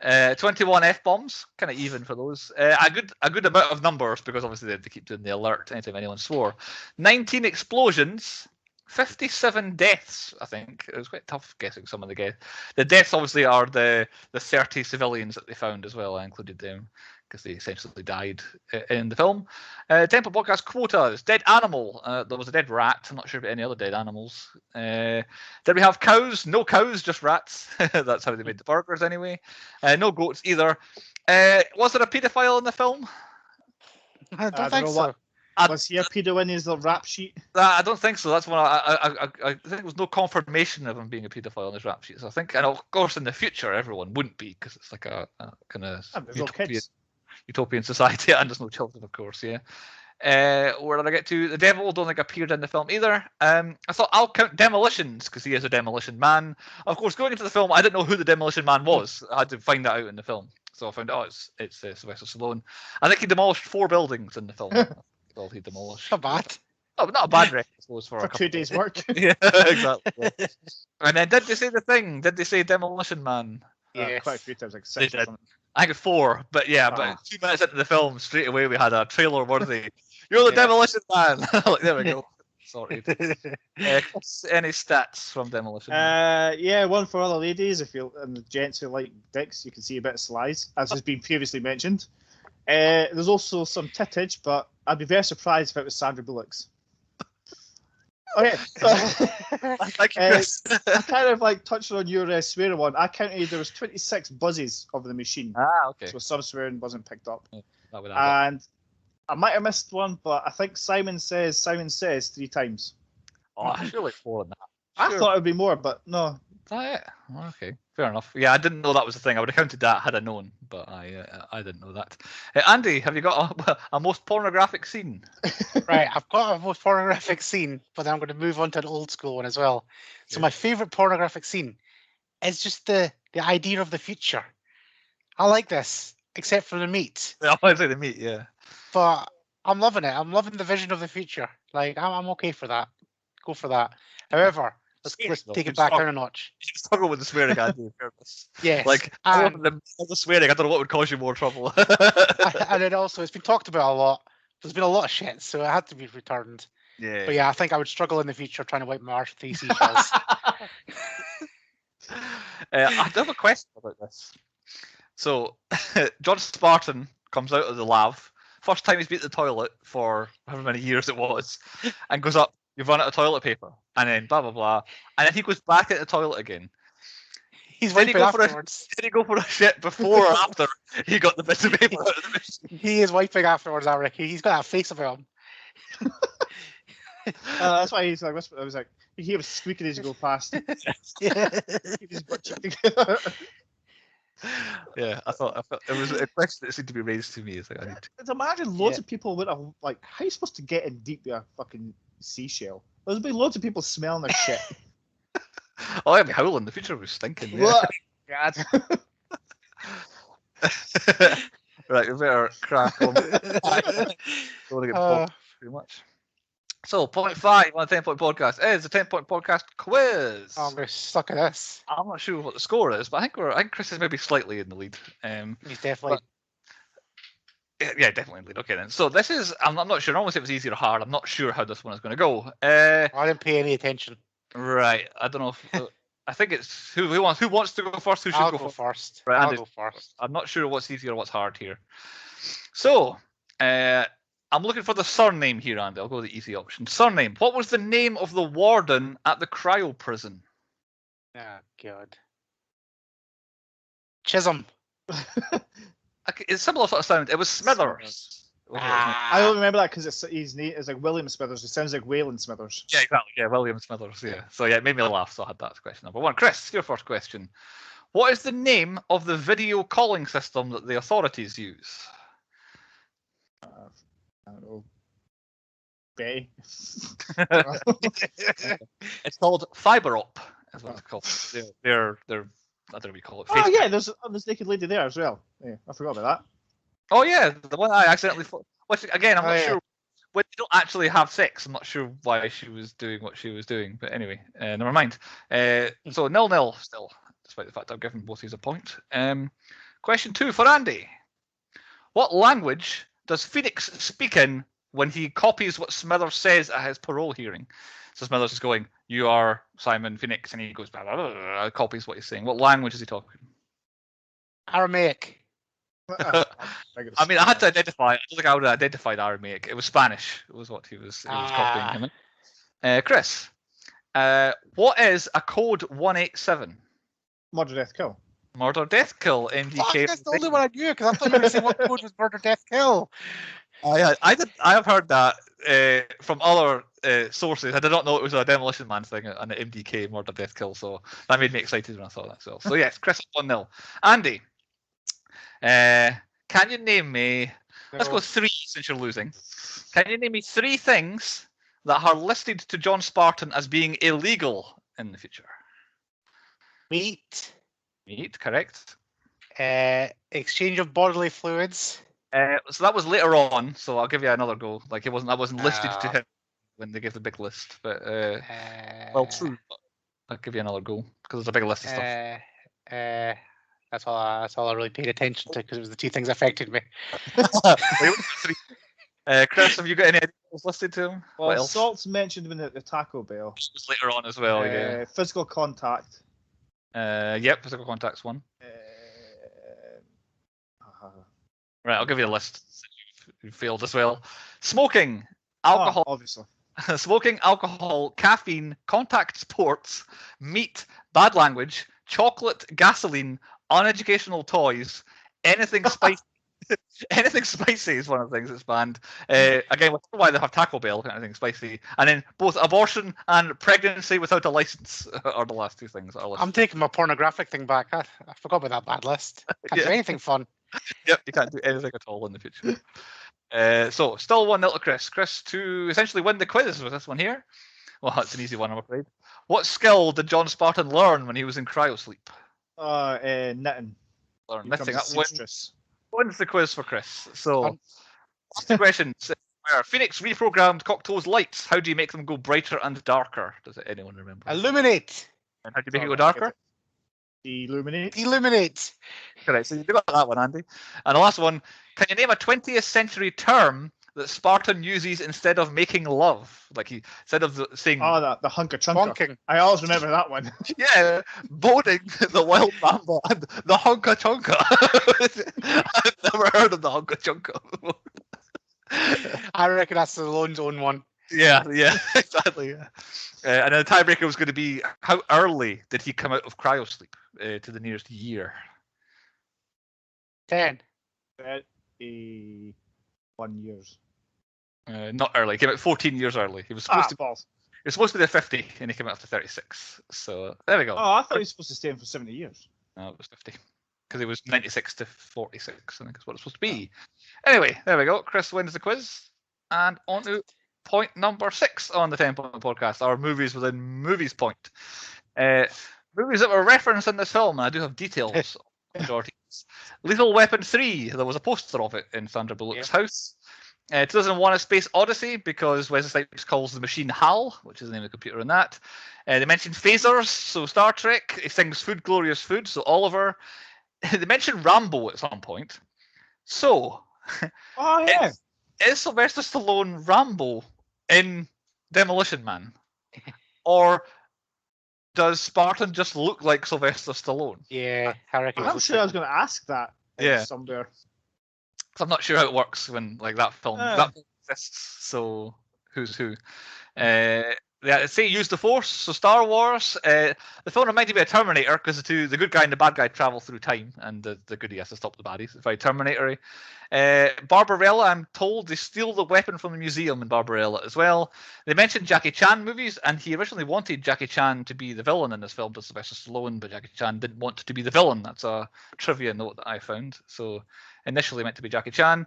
21 F-bombs, kind of even for those. A good amount of numbers because obviously they keep doing the alert anytime anyone swore. 19 explosions, 57 deaths, I think. It was quite tough guessing some of the deaths. The deaths obviously are the 30 civilians that they found as well. I included them because they essentially died in the film. Temple podcast quotas. Dead animal. There was a dead rat. I'm not sure about any other dead animals. Did we have cows? No cows, just rats. That's how they made the burgers anyway. No goats either. Was there a paedophile in the film? I don't think so. Was he a pedo in his rap sheet? I don't think so. That's one. I think there was no confirmation of him being a paedophile on his rap sheet. So I think, and of course, in the future, everyone wouldn't be because it's like a kind of utopian society, and there's no children, of course. Yeah. Where did I get to? The devil don't think appeared in the film either. I thought I'll count demolitions because he is a demolition man. Of course, going into the film, I didn't know who the demolition man was. I had to find that out in the film. So I found out it's Sylvester Stallone. I think he demolished 4 buildings in the film. All he demolished. Not bad. Oh, not a bad record, I suppose, for 2 days' work. Yeah, exactly. Yeah. And then did they say the thing? Did they say Demolition Man? Yeah, quite a few times, like 6 or something. I think it's 4, but yeah, about 2 minutes into the film, straight away we had a trailer worthy. You're the Demolition Man. Like, there we go. Sorted. Any stats from Demolition Man? Yeah, one for all the ladies. If you and the gents who like dicks, you can see a bit of slides, as has been previously mentioned. There's also some tittage, but I'd be very surprised if it was Sandra Bullock's. Okay, so Thank you, Chris. I kind of like touched on your swearing one. I counted there was 26 buzzes of the machine. Okay. So some swearing wasn't picked up. Yeah, and I might have missed one, but I think Simon says 3 times. Oh, surely 4 than that. I thought it would be more, but no. Is that it? Okay, fair enough. Yeah, I didn't know that was a thing. I would have counted that had I known, but I didn't know that. Andy, have you got a most pornographic scene? Right, I've got a most pornographic scene, but then I'm going to move on to an old school one as well. So my favourite pornographic scene is just the idea of the future. I like this, except for the meat. I want to say the meat, yeah. But I'm loving it. I'm loving the vision of the future. Like, I'm okay for that. Go for that. However, let's take it back down a notch. You struggle with the swearing, Andy, in fairness. Yes. Like, the swearing, I don't know what would cause you more trouble. And then also, it's been talked about a lot. There's been a lot of shit, so it had to be returned. Yeah. But yeah, I think I would struggle in the future trying to wipe my arse with 3 seashells. I do have a question about this. So, John Spartan comes out of the lab. First time he's been to the toilet for however many years it was, and goes up, you've run out of toilet paper, and then blah, blah, blah. And then he goes back into the toilet again. He's wiping afterwards. Did he go for a shit before or after he got the bits of paper out of the machine? He is wiping afterwards, I reckon. He's got that face about him. That's why he's like, I was like, you hear him squeaking as you go past. Yeah. Keep his butt cheek together. Yeah, I thought it was a question that seemed to be raised to me. It's like, I need to... Imagine loads of people would have, like, how are you supposed to get in deep with a fucking seashell? There's be loads of people smelling their shit. Oh, I'd be howling. The future was stinking. Yeah. God. Right, we better crack on. Don't want to get bogged too much. So, point 5 on the 10-point podcast is the 10-point podcast quiz. Oh, we're stuck at this. I'm not sure what the score is, but I think Chris is maybe slightly in the lead. He's definitely. Yeah, definitely in the lead. Okay, then. So this is. I'm not sure. I almost say it was easy or hard. I'm not sure how this one is going to go. I didn't pay any attention. Right. I don't know if. I think it's who wants to go first. Who should I'll go first. Right, I'll go first. I'm not sure what's easy or what's hard here. So, I'm looking for the surname here, Andy. I'll go with the easy option. Surname. What was the name of the warden at the cryo prison? Oh, God. Chisholm. Okay, it's similar sort of sound. It was Smithers. I don't remember that because his name is like William Smithers. It sounds like Waylon Smithers. Yeah, exactly. Yeah, William Smithers. Yeah. So yeah, it made me laugh. So I had that as question number 1. Chris, your first question. What is the name of the video calling system that the authorities use? I don't know. Betty. It's called FiberOp. Is what it's called. They're I don't know what you call it. Oh yeah, there's naked lady there as well. Yeah, I forgot about that. Oh yeah, the one I accidentally. Which again, I'm not yeah. sure. When they don't actually have sex, I'm not sure why she was doing what she was doing. But anyway, never mind. So 0-0 still, despite the fact I've given both of you a point. Question 2 for Andy. What language does Phoenix speak in when he copies what Smithers says at his parole hearing? So Smithers is going, "You are Simon Phoenix," and he goes, blah, blah, blah, blah, copies what he's saying. What language is he talking? Aramaic. I mean, I had to identify. I don't think I would have identified Aramaic. It was Spanish. It was what he was copying him in. Chris, what is a code 187? Murder, death, kill. Murder, death, kill. MDK. That's the only one I knew because I thought you were going to say what code was murder, death, kill. I have heard that from other sources. I did not know it was a Demolition Man thing and an MDK murder, death, kill. So that made me excited when I saw that as well. So yes, Chris 1-0. Andy. Can you name me? Let's go 3 since you're losing. Can you name me 3 things that are listed to John Spartan as being illegal in the future? Meat. Meat, correct. Exchange of bodily fluids. So that was later on. So I'll give you another go. Like I wasn't listed to him when they gave the big list. But well, true. But I'll give you another go because there's a big list of stuff. That's all I really paid attention to because it was the 2 things that affected me. Chris, have you got any ideas listed to him? Well, salt's mentioned in the Taco Bell. It was later on as well. Yeah. Physical contact. Yep, physical contact's one. Right, I'll give you a list. You failed as well. Smoking, alcohol. Obviously. Smoking, alcohol, caffeine, contact sports, meat, bad language, chocolate, gasoline, uneducational toys, anything spicy. Anything spicy is one of the things that's banned. Again, I don't know why they have Taco Bell, anything spicy. And then both abortion and pregnancy without a license are the last 2 things that are listed. I'm taking my pornographic thing back. I forgot about that bad list. Can't do anything fun. Yep, you can't do anything at all in the future. So, still 1-0 to Chris. Chris to essentially win the quiz with this one here. Well, that's an easy one, I'm afraid. What skill did John Spartan learn when he was in cryosleep? Knitting. Learn knitting. That wins the quiz for Chris. So, last 2 questions. Where Phoenix reprogrammed Cocteau's lights. How do you make them go brighter and darker? Does anyone remember? Illuminate. And how do you make it go darker? Illuminate. Illuminate. Correct. So you got that one, Andy. And the last one. Can you name a 20th century term that Spartan uses instead of making love? Like instead of saying. Oh, the hunka chunka. Bonking. I always remember that one. Yeah, boning, the wild mamba, and the hunka chunka. I've never heard of the hunka chunka. I reckon that's the Lone's own one. Yeah, exactly. Yeah. And the tiebreaker was going to be how early did he come out of cryosleep to the nearest year? 10. 31 years. Not early. He came out 14 years early. He was supposed to. Balls. He was supposed to be 50, and he came out after 36. So there we go. Oh, I thought he was supposed to stay in for 70 years. No, it was 50. Because it was 96 to 46, I think is what it's supposed to be. Anyway, there we go. Chris wins the quiz. And on to point number 6 on the 10-point podcast, our movies within movies point. Movies that were referenced in this film, and I do have details on the majority movies. Lethal Weapon 3, there was a poster of it in Sandra Bullock's house. 2001: A Space Odyssey, because Wesley Snipes calls the machine HAL, which is the name of the computer in that. They mentioned phasers, so Star Trek. He sings Food, Glorious Food, so Oliver. They mentioned Rambo at some point. So, Oh yeah. is Sylvester Stallone Rambo in Demolition Man? Or does Spartan just look like Sylvester Stallone? Yeah, I reckon. I'm sure I was going to ask that. Somewhere. I'm not sure how it works when like that film exists. So who's who? Say use the Force. So Star Wars. The film reminded me of Terminator because the good guy and the bad guy travel through time, and the goodie has to stop the baddies. It's very Terminator-y. Barbarella, I'm told they steal the weapon from the museum in Barbarella as well. They mentioned Jackie Chan movies, and he originally wanted Jackie Chan to be the villain in this film to Sylvester Stallone, but Jackie Chan didn't want to be the villain. That's a trivia note that I found. So initially meant to be Jackie Chan.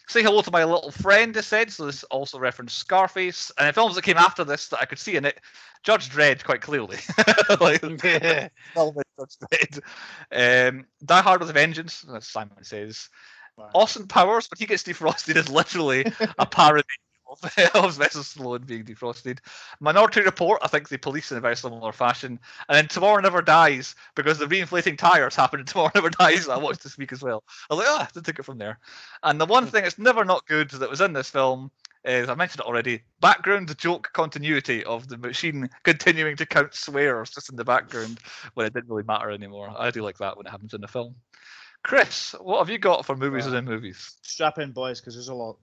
Say hello to my little friend, they said. So this also referenced Scarface. And the films that came after this that I could see in it, Judge Dredd quite clearly. Judge Dredd. Die Hard with a Vengeance, as Simon says. Wow. Austin Powers, when he gets defrosted, is literally a parody of Sylvester Stallone being defrosted. Minority Report, I think they police in a very similar fashion. And then Tomorrow Never Dies, because the reinflating tires happened in Tomorrow Never Dies that I watched this week as well. I was like, I took it from there. And the one thing that's never not good that was in this film is, I mentioned it already, background joke continuity of the machine continuing to count swears just in the background when it didn't really matter anymore. I do like that when it happens in the film. Chris, what have you got for movies within movies? Strap in, boys, because there's a lot.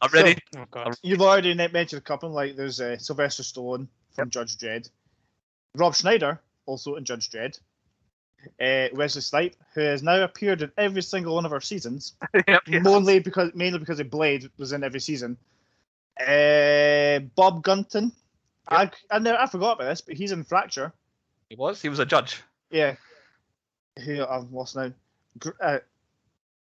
I'm ready. You've already mentioned a couple, like there's Sylvester Stallone from Judge Dredd, Rob Schneider, also in Judge Dredd, Wesley Snipes, who has now appeared in every single one of our seasons, mainly because of Blade was in every season. Bob Gunton, I forgot about this, but he's in Fracture. He was a judge. Yeah. Who I've lost now.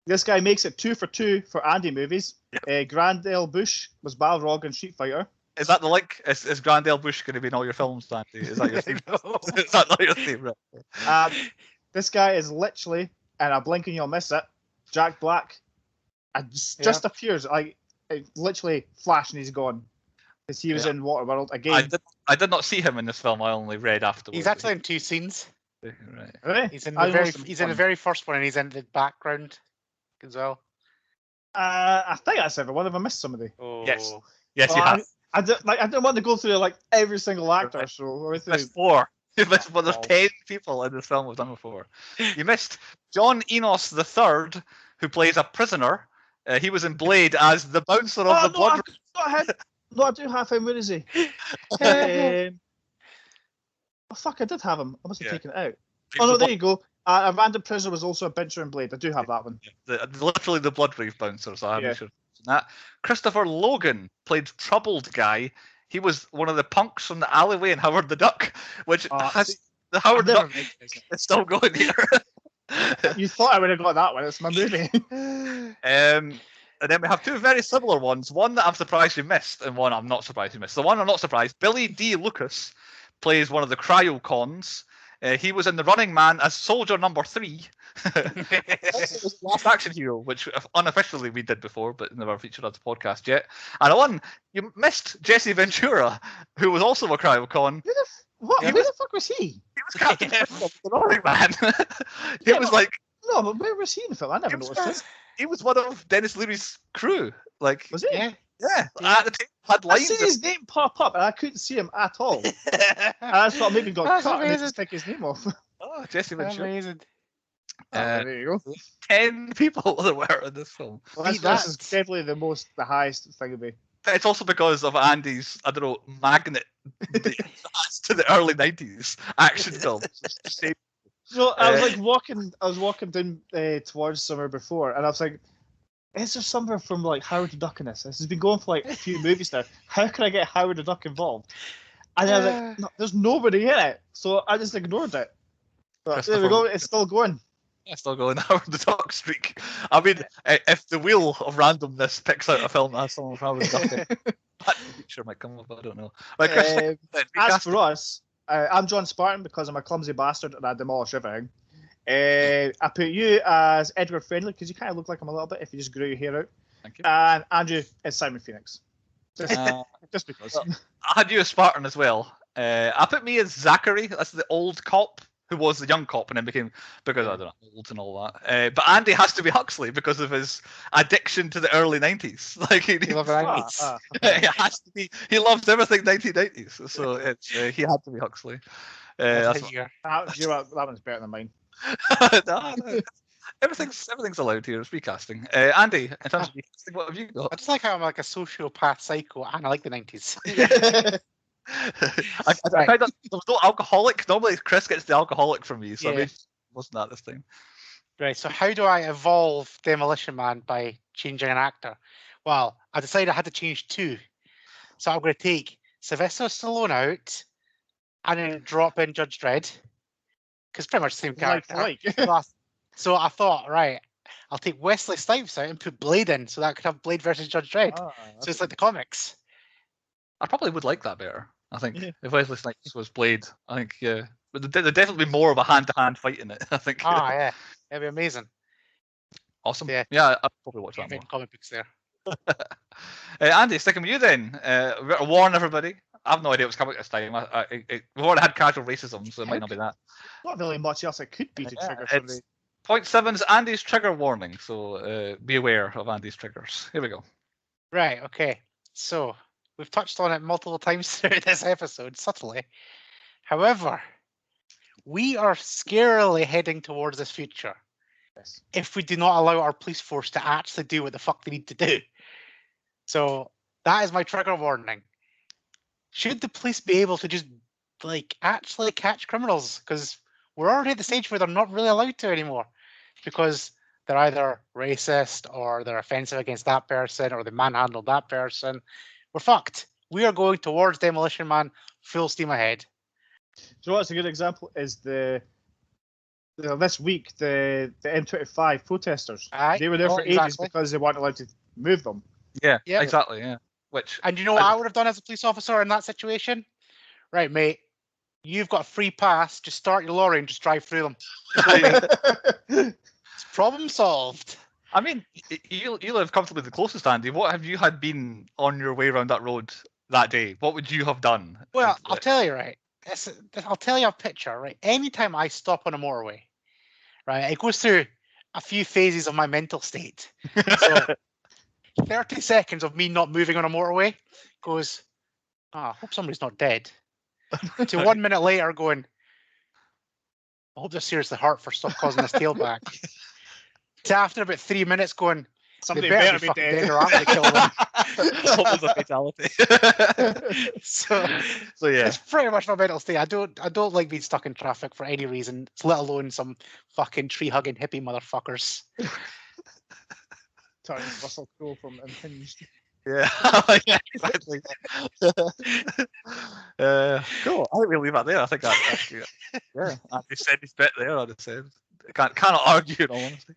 This guy makes it 2 for 2 for Andy movies. Grandale Bush was Balrog in Street Fighter. Is that the link? Is Grandale Bush going to be in all your films, Andy? Is that your theme? Is that not your theme? Right. This guy is literally, and I blink and you'll miss it, Jack Black. Just appears, like, literally flash and he's gone. Because he was in Waterworld again. I did not see him in this film. I only read afterwards. He's actually in 2 scenes. Right. Really? He's in the very first one, and he's in the background as well. I think that's everyone. Have I missed somebody? Oh. Yes, you have. I didn't want to go through like every single actor. Right. So you missed 4. You missed there's 10 people in this film we've done before. You missed John Enos III, who plays a prisoner. He was in Blade as the bouncer of the blood. I do have him. Where is he? Oh, fuck, I did have him. I must have taken it out. Oh, no, there you go. A random prisoner was also a bouncer in Blade. I do have that one. Literally the blood rave bouncer, so I'm sure that. Christopher Logan played Troubled Guy. He was one of the punks from the alleyway in Howard the Duck, which has the Howard the Duck is still going here. You thought I would have got that one. It's my movie. And then we have 2 very similar ones. One that I'm surprised you missed, and one I'm not surprised you missed. The one I'm not surprised, Billy D. Lucas plays one of the cryocons. He was in The Running Man as Soldier Number 3. Last Action Hero, which unofficially we did before, but never featured on the podcast yet. And one you missed, Jesse Ventura, who was also a cryocon. Who the fuck was he? He was Captain of The Running Man. He was like. No, but where was he in the film? I never noticed this. He was one of Dennis Leary's crew. Like, was he? Yeah. At the time, had lines. I seen his name pop up, and I couldn't see him at all. And I thought maybe he got cut and they just take his name off. Oh, Jesse Ventura. Amazing. There you go. 10 people there were in this film. Well, this is definitely the highest thing to be. It's also because of Andy's, I don't know, magnet to the early 90s action films. So I was walking down towards somewhere before, and I was like, is there somewhere from like Howard the Duck in this? This has been going for like a few movies now. How can I get Howard the Duck involved? And I was like, no, there's nobody in it. So I just ignored it. But there we go, it's still going. Yeah, still going Howard the Duck streak. I mean, if the wheel of randomness picks out a film that has someone from Howard the Duck in it, that picture might come up, I don't know. Right, Chris, as for us, I'm John Spartan because I'm a clumsy bastard and I demolish everything. I put you as Edward Friendly because you kind of look like him a little bit if you just grew your hair out. Thank you. And Andrew is Simon Phoenix. Just because. Well, I had you as Spartan as well. I put me as Zachary. That's the old cop who was the young cop and then became, because I don't know, old and all that. But Andy has to be Huxley because of his addiction to the early 90s. Like he You love the 90s. it has to be. He loves everything 1990s, so it's he had to be Huxley. That's what, You're- You know what, that one's better than mine. no. Everything's allowed here. It's recasting. Andy, in terms of recasting, what have you got? I just like how I'm like a sociopath psycho and I like the 90s. I found that there was no alcoholic. Normally, Chris gets the alcoholic from me, so Yeah. maybe it wasn't that this time. Right, so how do I evolve Demolition Man by changing an actor? Well, I decided I had to change two. So I'm going to take Sylvester Stallone out and then drop in Judge Dredd. Because pretty much the same character. So I thought, right, I'll take Wesley Snipes out and put Blade in so that I could have Blade versus Judge Dredd. So it's like the comics. I probably would like that better. I think Yeah. if Wesley Snipes was Blade, I think but there'd definitely be more of a hand-to-hand fight in it. I think. Ah, yeah. It'd be amazing. Awesome. Yeah. Yeah, I'd probably watch that more. Comic books there. Andy, sticking with you then. We've got to warn everybody. I have no idea what's coming this time. We've already had casual racism, so it might not be that. Not really much else it could be to Yeah, trigger it's somebody. Point 7's Andy's trigger warning, so be aware of Andy's triggers. Here we go. Right, okay. So we've touched on it multiple times through this episode, subtly. However, we are scarily heading towards this future Yes. if we do not allow our police force to actually do what the fuck they need to do. So that is my trigger warning. Should the police be able to just like actually catch criminals? Because we're already at the stage where they're not really allowed to anymore because they're either racist or they're offensive against that person or they manhandled that person. We're fucked. We are going towards Demolition Man full steam ahead. So what's a good example is this week the M25 protesters. Aye, They were there oh, for ages exactly. because they weren't allowed to move them. Yeah, Yeah. exactly. Yeah. Which And you know what I would have done as a police officer in that situation? Right, mate. You've got a free pass. Just start your lorry and just drive through them. It's problem solved. I mean, you live comfortably the closest, Andy. What have you had been on your way around that road that day? What would you have done? Well, I'll tell you, right. I'll tell you a picture, right. Anytime I stop on a motorway, right, it goes through a few phases of my mental state. So 30 seconds of me not moving on a motorway goes, I hope somebody's not dead. To 1 minute later going, I hope they're seriously hurt for stop causing this tailback. To after about 3 minutes going, Somebody they better be be fucking dead. dead or I'm going to kill them. What was a fatality? So Yeah. it's pretty much my mental state. I don't like being stuck in traffic for any reason, let alone some fucking tree hugging hippie motherfuckers. Turns Russell Crowe from Unhinged. Yeah, yeah, exactly. Cool. I think we'll leave that there. I think that's good. Yeah, Andy said his bit there. I'd have said. Cannot argue in all honesty.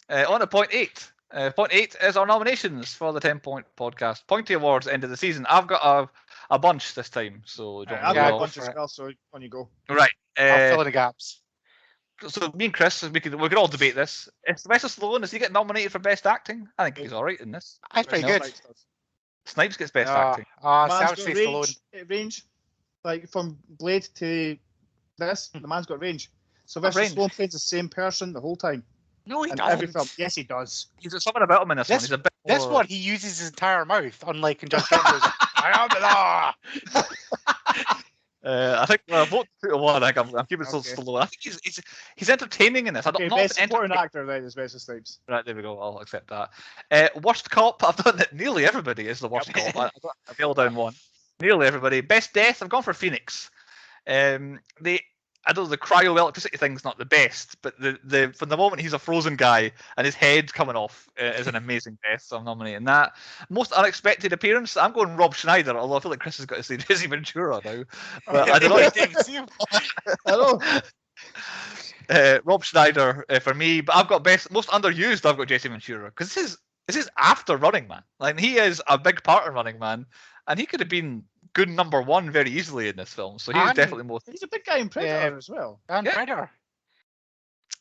On to point 8. Point 8 is our nominations for the 10-point podcast. Pointy Awards end of the season. I've got a bunch this time, so don't I've Yeah, got go a bunch for as it. well, so on you go. right. I'll fill in the gaps. So me and Chris, we could all debate this. If Sylvester Stallone, does he get nominated for best acting? I think he's all right in this. That's pretty No. good. Snipes gets best acting. See, I Man's would got say range, Stallone. range, like from Blade to this, the man's got range. Sylvester range. Stallone plays the same person the whole time No, he in doesn't. every film. Yes, he does. He's got something about him in this one. This- He's a bit This more... one, he uses his entire mouth, unlike in Judge Dredd. Goes, I am the law. I think vote 2 to 1. I think I'm keeping Okay. Stallone. I think he's entertaining in this. I Okay, don't best know. supporting actor then is Wesley Snipes. Right, there we go. I'll accept that. Worst cop. I've done it. Nearly everybody is the worst cop. I fell down one. Nearly everybody. Best death. I've gone for Phoenix. I don't know, the cryo-electricity thing's not the best, but the from the moment he's a frozen guy and his head coming off is an amazing death, so I'm nominating that. Most unexpected appearance, I'm going Rob Schneider, although I feel like Chris has got to say Jesse Ventura now. But I don't know. I know. Rob Schneider for me, but I've got most underused. I've got Jesse Ventura because this is after Running Man. Like he is a big part of Running Man, and he could have been good number 1 very easily in this film. So he's And definitely most. He's a big guy in Predator Yeah. as well. And Yeah. Predator.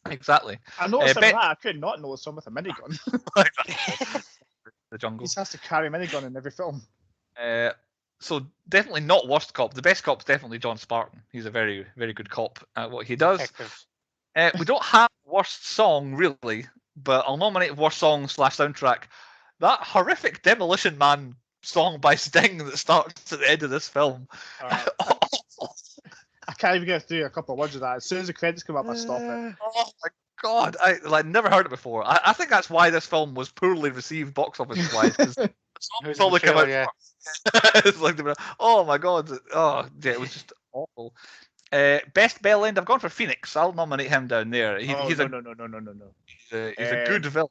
Exactly. I noticed him Ben- with that. I could not notice him with a minigun. The jungle. He has to carry a minigun in every film. So definitely not worst cop. The best cop's definitely John Spartan. He's a very, very good cop at what he does. Detective. We don't have worst song really, but I'll nominate worst song / soundtrack. That horrific Demolition Man song by Sting that starts at the end of this film. I can't even get through a couple of words of that. As soon as the credits come up, I stop it. Oh my god, I never heard it before. I think that's why this film was poorly received box office wise. Because the song probably came out. Yeah. It's like, oh my god, oh yeah, it was just awful. Best bell end, I've gone for Phoenix. I'll nominate him down there. He's no. He's a good villain.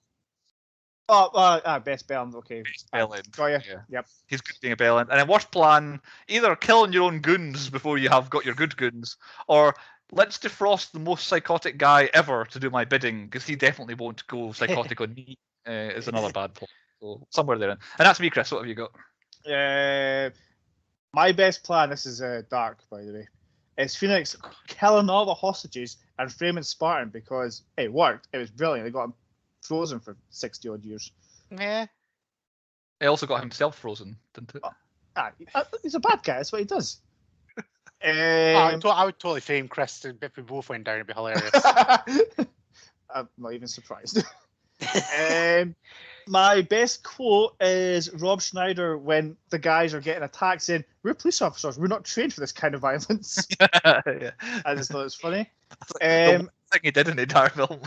Best bell end, okay. Best bell end. Got you. Yeah. Yep. He's good being a bell end. And then worst plan, either killing your own goons before you have got your good goons, or let's defrost the most psychotic guy ever to do my bidding, because he definitely won't go psychotic on me. Is another bad plan. So somewhere there. And that's me, Chris. What have you got? My best plan, this is dark, by the way, is Phoenix killing all the hostages and framing Spartan because it worked. It was brilliant. They got him frozen for 60 odd years. Yeah. He also got himself frozen, didn't it? He's a bad guy. That's what he does. I would totally frame Chris if we both went down. It'd be hilarious. I'm not even surprised. My best quote is Rob Schneider when the guys are getting attacked saying, "We're police officers. We're not trained for this kind of violence." Yeah. I just thought it was funny. The thing he did in the entire film.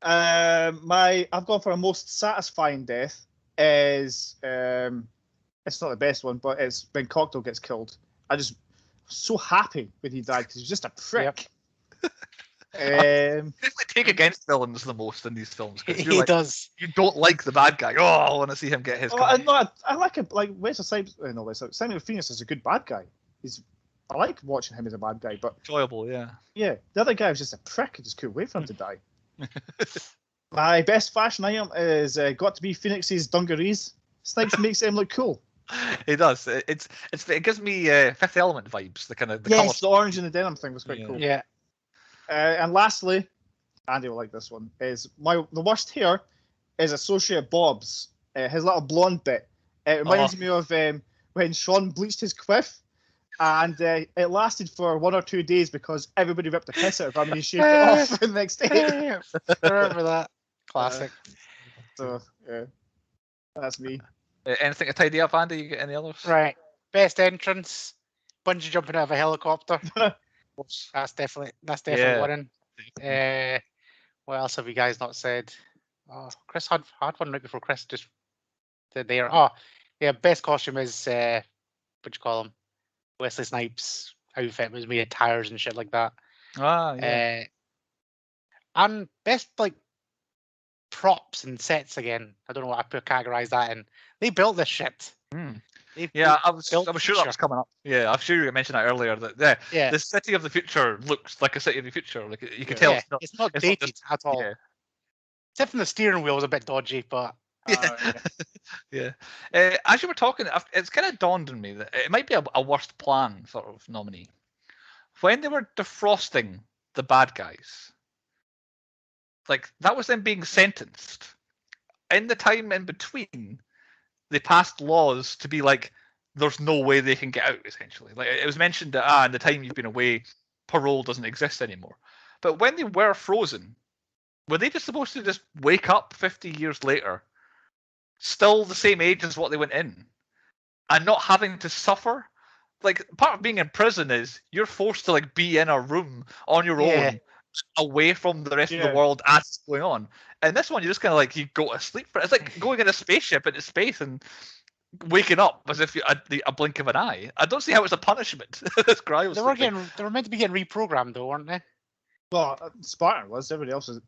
I've gone for a most satisfying death is it's not the best one, but it's when Cocktail gets killed. I just so happy when he died because he's just a prick. Yep. Definitely take against villains the most in these films. He does. You don't like the bad guy. Oh, I want to see him get his. I like it. Like Wesley Snipes. No, Wesley. Simon Phoenix is a good bad guy. I like watching him as a bad guy, but enjoyable. Yeah. Yeah, the other guy was just a prick. I just couldn't wait for him to die. My best fashion item is got to be Phoenix's dungarees. Snipes makes them look cool. It does. It gives me Fifth Element vibes. The kind of the orange and the denim thing was quite cool. Yeah. And lastly, Andy will like this one. Is the worst hair is Associate Bob's. His little blonde bit. It reminds me of when Sean bleached his quiff, and it lasted for 1 or 2 days because everybody ripped the piss out of him and he shaved it off the next day. Remember that? Classic. So yeah, that's me. Anything to tidy up, Andy? You get any others? Right. Best entrance. Bungee jumping out of a helicopter. That's definitely winning. What else have you guys not said? Oh, Chris had one right before Chris just did there. Oh, yeah. Best costume is what you call him? Wesley Snipes' outfit was made of tires and shit like that. Yeah. And best props and sets again. I don't know what I could categorize that in. They built this shit. I was sure that was coming up. Yeah, I'm sure you mentioned that earlier. That the city of the future looks like a city of the future. Like you can tell, it's not dated at all. Yeah. Except from the steering wheel was a bit dodgy, but yeah. As you were talking, it's kind of dawned on me that it might be a worst plan sort of nominee. When they were defrosting the bad guys, like that was them being sentenced. In the time in between, they passed laws to be like, there's no way they can get out, essentially. Like it was mentioned that in the time you've been away, parole doesn't exist anymore. But when they were frozen, were they just supposed to just wake up 50 years later, still the same age as what they went in, and not having to suffer? Like part of being in prison is you're forced to be in a room on your own, away from the rest of the world as it's going on. And this one, you just kind of you go to sleep for it. It's like going in a spaceship into space and waking up as if you had a blink of an eye. I don't see how it's a punishment. This cryo. They were meant to be getting reprogrammed though, weren't they? Well, Spartan was. Everybody else was.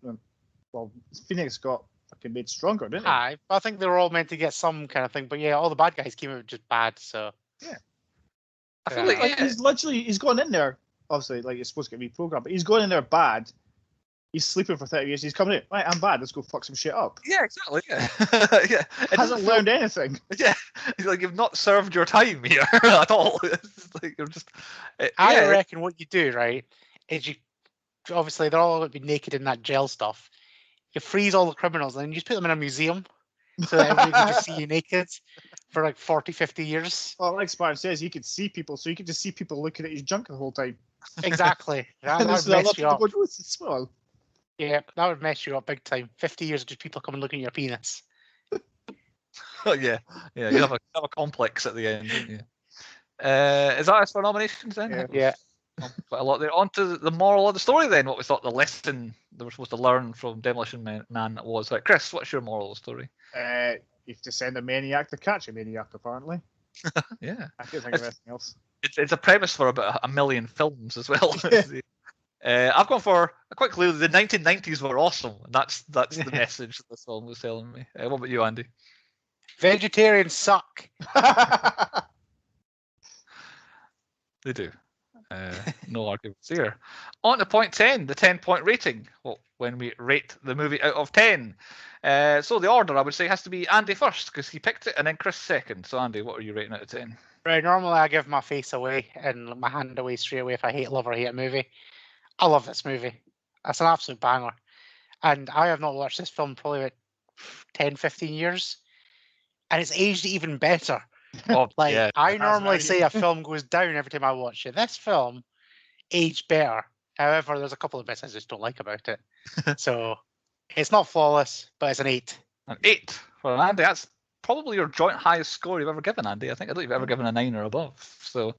Well, Phoenix got fucking made stronger, didn't he? Aye, but I think they were all meant to get some kind of thing. But yeah, all the bad guys came out just bad. So yeah, I feel like he's gone in there. Obviously, he's supposed to get reprogrammed, but he's going in there bad. He's sleeping for 30 years. He's coming in. Right, I'm bad. Let's go fuck some shit up. Yeah, exactly. Yeah. Yeah. Hasn't learned anything. Yeah. He's like, you've not served your time here at all. It's like you're just. I reckon what you do, right, is obviously they're all going to be naked in that gel stuff. You freeze all the criminals and then you just put them in a museum so that everybody can just see you naked for like 40, 50 years. Well, like Spartan says, you could see people, so you could just see people looking at his junk the whole time. Exactly. That And would there's a lot mess of you people up. going, "What's this smell?" Yeah, that would mess you up big time. 50 years of just people coming looking at your penis. Oh, yeah. You have a complex at the end, don't you? Is that us for nominations then? Yeah. Quite a lot there. On to the moral of the story then. What we thought the lesson they were supposed to learn from Demolition Man was. Right, Chris, what's your moral of the story? You have to send a maniac to catch a maniac, apparently. Yeah. I can't think of anything else. It's a premise for about 1 million films as well. I've gone for quite clearly the 1990s were awesome, and that's the message that this film was telling me. What about you, Andy? Vegetarians suck. They do. No arguments here. On to point 10, the 10-point rating. Well, when we rate the movie out of 10. So the order, I would say, has to be Andy first, because he picked it, and then Chris second. So Andy, what are you rating out of 10? Right, normally I give my face away and my hand away straight away if I love or hate a movie. I love this movie. It's an absolute banger. And I have not watched this film probably about 10, 15 years. And it's aged even better. Oh, Like, yeah. I normally right. say a film goes down every time I watch it. This film aged better. However, there's a couple of bits I just don't like about it. So it's not flawless, but it's an 8. An 8 for Andy. That's probably your joint highest score you've ever given, Andy. I don't think you've ever given a 9 or above. So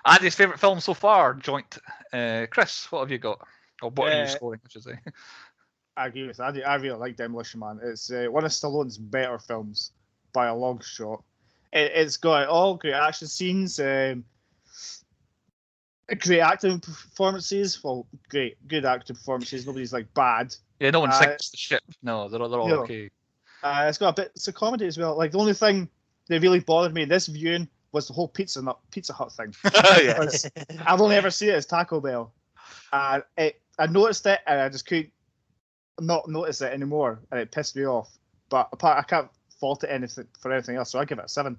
Andy's favourite film so far, joint. Chris, what have you got? Or what are you scoring, I should say? I agree with Andy. I really like Demolition Man. It's one of Stallone's better films by a long shot. It's got all great action scenes, great acting performances. Well, good acting performances. Nobody's like bad. Yeah, no one sinks the ship. No, they're all no. okay. It's got a bit of comedy as well. Like the only thing that really bothered me in this viewing was the whole Pizza Hut thing. Yeah. I've only ever seen it as Taco Bell. I noticed it and I just couldn't not notice it anymore, and it pissed me off. But apart, I can't fault it for anything else, so I give it a 7.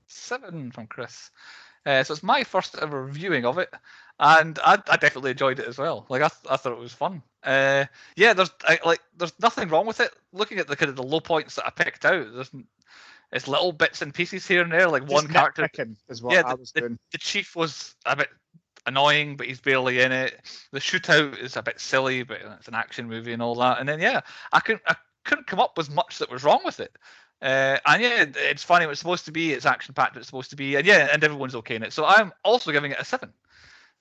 7 from Chris. So it's my first ever viewing of it, and I definitely enjoyed it as well. Like I thought it was fun. Yeah, there's nothing wrong with it. Looking at the kind of the low points that I picked out, it's little bits and pieces here and there. Like Just one character is what I was doing. The chief was a bit annoying, but he's barely in it. The shootout is a bit silly, but it's an action movie and all that. And then yeah, I couldn't come up with much that was wrong with it. And yeah, it's funny. It's supposed to be. It's action packed. It's supposed to be. And yeah, and everyone's okay in it. So I'm also giving it a 7.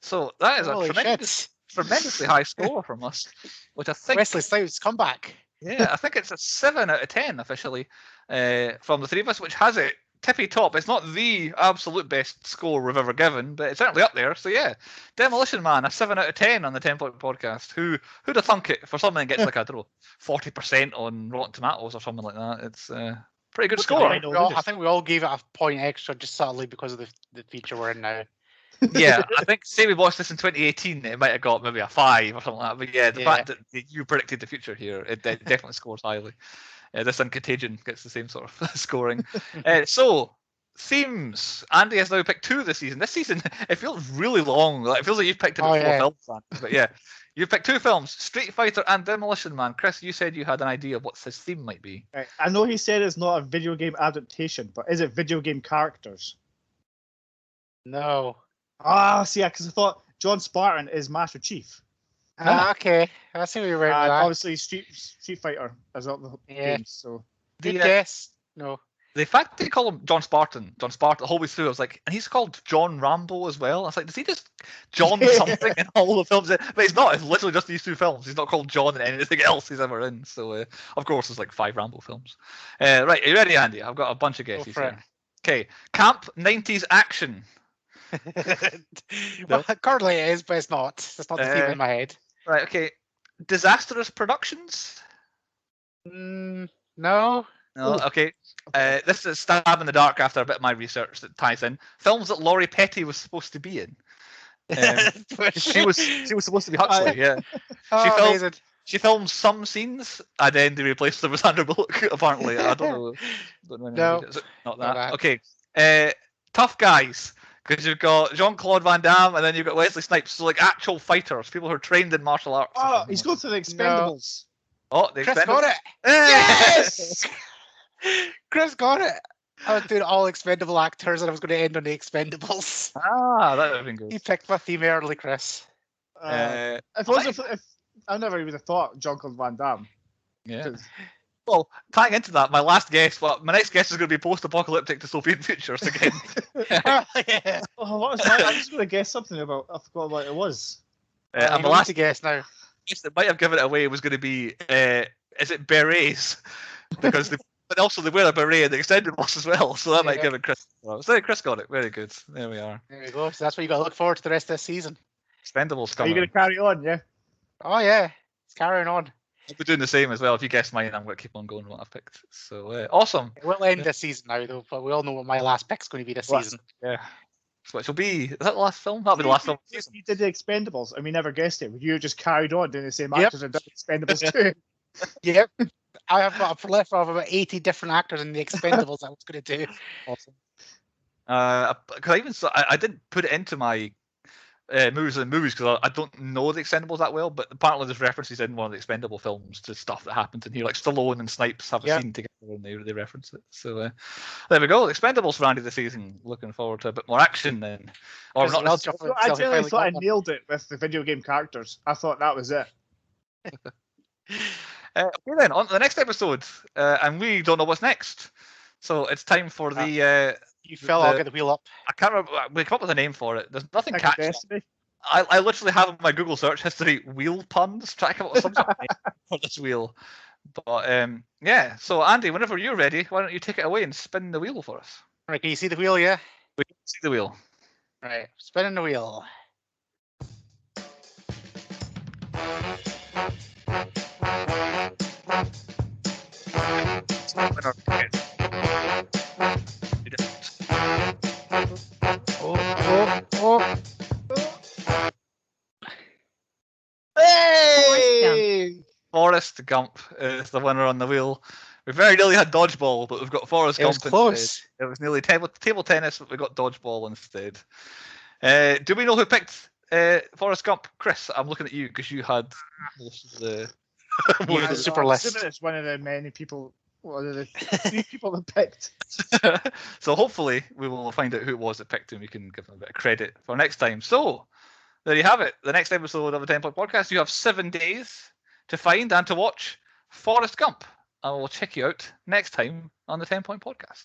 So that is a tremendously high score from us, which I think Wesley Snipes comeback. Yeah, I think it's a 7 out of 10 officially from the three of us, which has it tippy top. It's not the absolute best score we've ever given, but it's certainly up there. So yeah, Demolition Man, a 7 out of 10 on the 10-point podcast. Who'd have thunk it for something that gets like, I don't know, 40% on Rotten Tomatoes or something like that? It's a pretty good score. I think we all gave it a point extra just subtly because of the feature we're in now. Yeah, I think say we watched this in 2018, it might have got maybe a 5 or something like that. But yeah, the fact that you predicted the future here, it definitely scores highly. This and Contagion gets the same sort of scoring. So, themes. Andy has now picked 2 this season. This season, it feels really long. Like, it feels like you've picked about 4 films, Andy. But yeah, you've picked 2 films, Street Fighter and Demolition Man. Chris, you said you had an idea of what his theme might be. Right. I know he said it's not a video game adaptation, but is it video game characters? No. See, because I thought John Spartan is Master Chief. Okay, I see what you're wearing. Obviously, Street Fighter is up the games. So good guess. No. The fact they call him John Spartan the whole way through, I was like, and he's called John Rambo as well. I was like, does he just John something in all the films? But he's not. It's literally just these 2 films. He's not called John in anything else he's ever in. So, of course, there's like 5 Rambo films. Right, are you ready, Andy? I've got a bunch of guesses here. Okay, camp 90s action. Well, currently it is, but it's not. That's not the theme in my head. Right, okay. Disastrous productions? No. Okay. This is stab in the dark after a bit of my research that ties in. Films that Laurie Petty was supposed to be in. She was supposed to be Huxley, yeah. She filmed some scenes and then they replaced her with Sandra Bullock, apparently. I don't know. No, not that. Okay. Tough Guys. Because you've got Jean-Claude Van Damme, and then you've got Wesley Snipes, so like actual fighters, people who are trained in martial arts. Oh, he's going to the Expendables. Oh, the Chris Expendables. got it. Yes! Chris got it. I was doing all expendable actors, and I was going to end on the Expendables. Ah, that would have been good. You picked my theme early, Chris. If I never even thought Jean-Claude Van Damme. Yeah. Well, tying into that, my next guess is going to be post-apocalyptic dystopian futures again. Yeah. Oh, what was mine? I was going to guess something about. I forgot what it was. And my last last guess now. guess that might have given it away was going to be, is it berets? Because but also they wear a beret in the Expendables as well, so that might give it Chris. So Chris got it. Very good. There we are. There we go. So that's what you got to look forward to the rest of this season. Expendables Are coming. you going to carry on? Yeah. Oh yeah, it's carrying on. I'll be doing the same as well. If you guess mine, I'm going to keep on going with what I've picked. So awesome. It will end this season now, though. But we all know what my last pick's going to be this season. Yeah. So which will be? Is that the last film? That'll be the last film. You did the Expendables, and we never guessed it. You just carried on doing the same Yep. actors and did Expendables too. Yep. I have got a plethora of about 80 different actors in the Expendables I was going to do. Awesome. Because I didn't put it into my movies because I don't know the Expendables that well, but apparently there's references in one of the Expendable films to stuff that happens in here, like Stallone and Snipes have a scene together and they reference it. So there we go, the Expendables for Andy this season. Looking forward to a bit more action then. Or not. I really thought I nailed it with the video game characters. I thought that was it. Okay then, on to the next episode, and we don't know what's next. So it's time for the. You fell, I'll get the wheel up. I can't remember. We come up with a name for it. There's nothing Like catchy. Destiny. I literally have in my Google search history wheel puns. Try to come up with some sort of name for this wheel. But yeah. So Andy, whenever you're ready, why don't you take it away and spin the wheel for us? Right, can you see the wheel? Yeah. We can see the wheel. Right, spinning the wheel. Oh. Hey! Forrest Gump is the winner on the wheel. We very nearly had dodgeball, but we've got Forrest It Gump was close. instead. It was nearly table tennis, but we got dodgeball instead. Do we know who picked Forrest Gump? Chris, I'm looking at you because you had most of the super list. It's one of the many people. One of the 3 people that picked. So hopefully we will find out who it was that picked him. We can give them a bit of credit for next time. So there you have it. The next episode of the 10 Point Podcast. You have 7 days to find and to watch Forrest Gump. And we'll check you out next time on the 10 Point Podcast.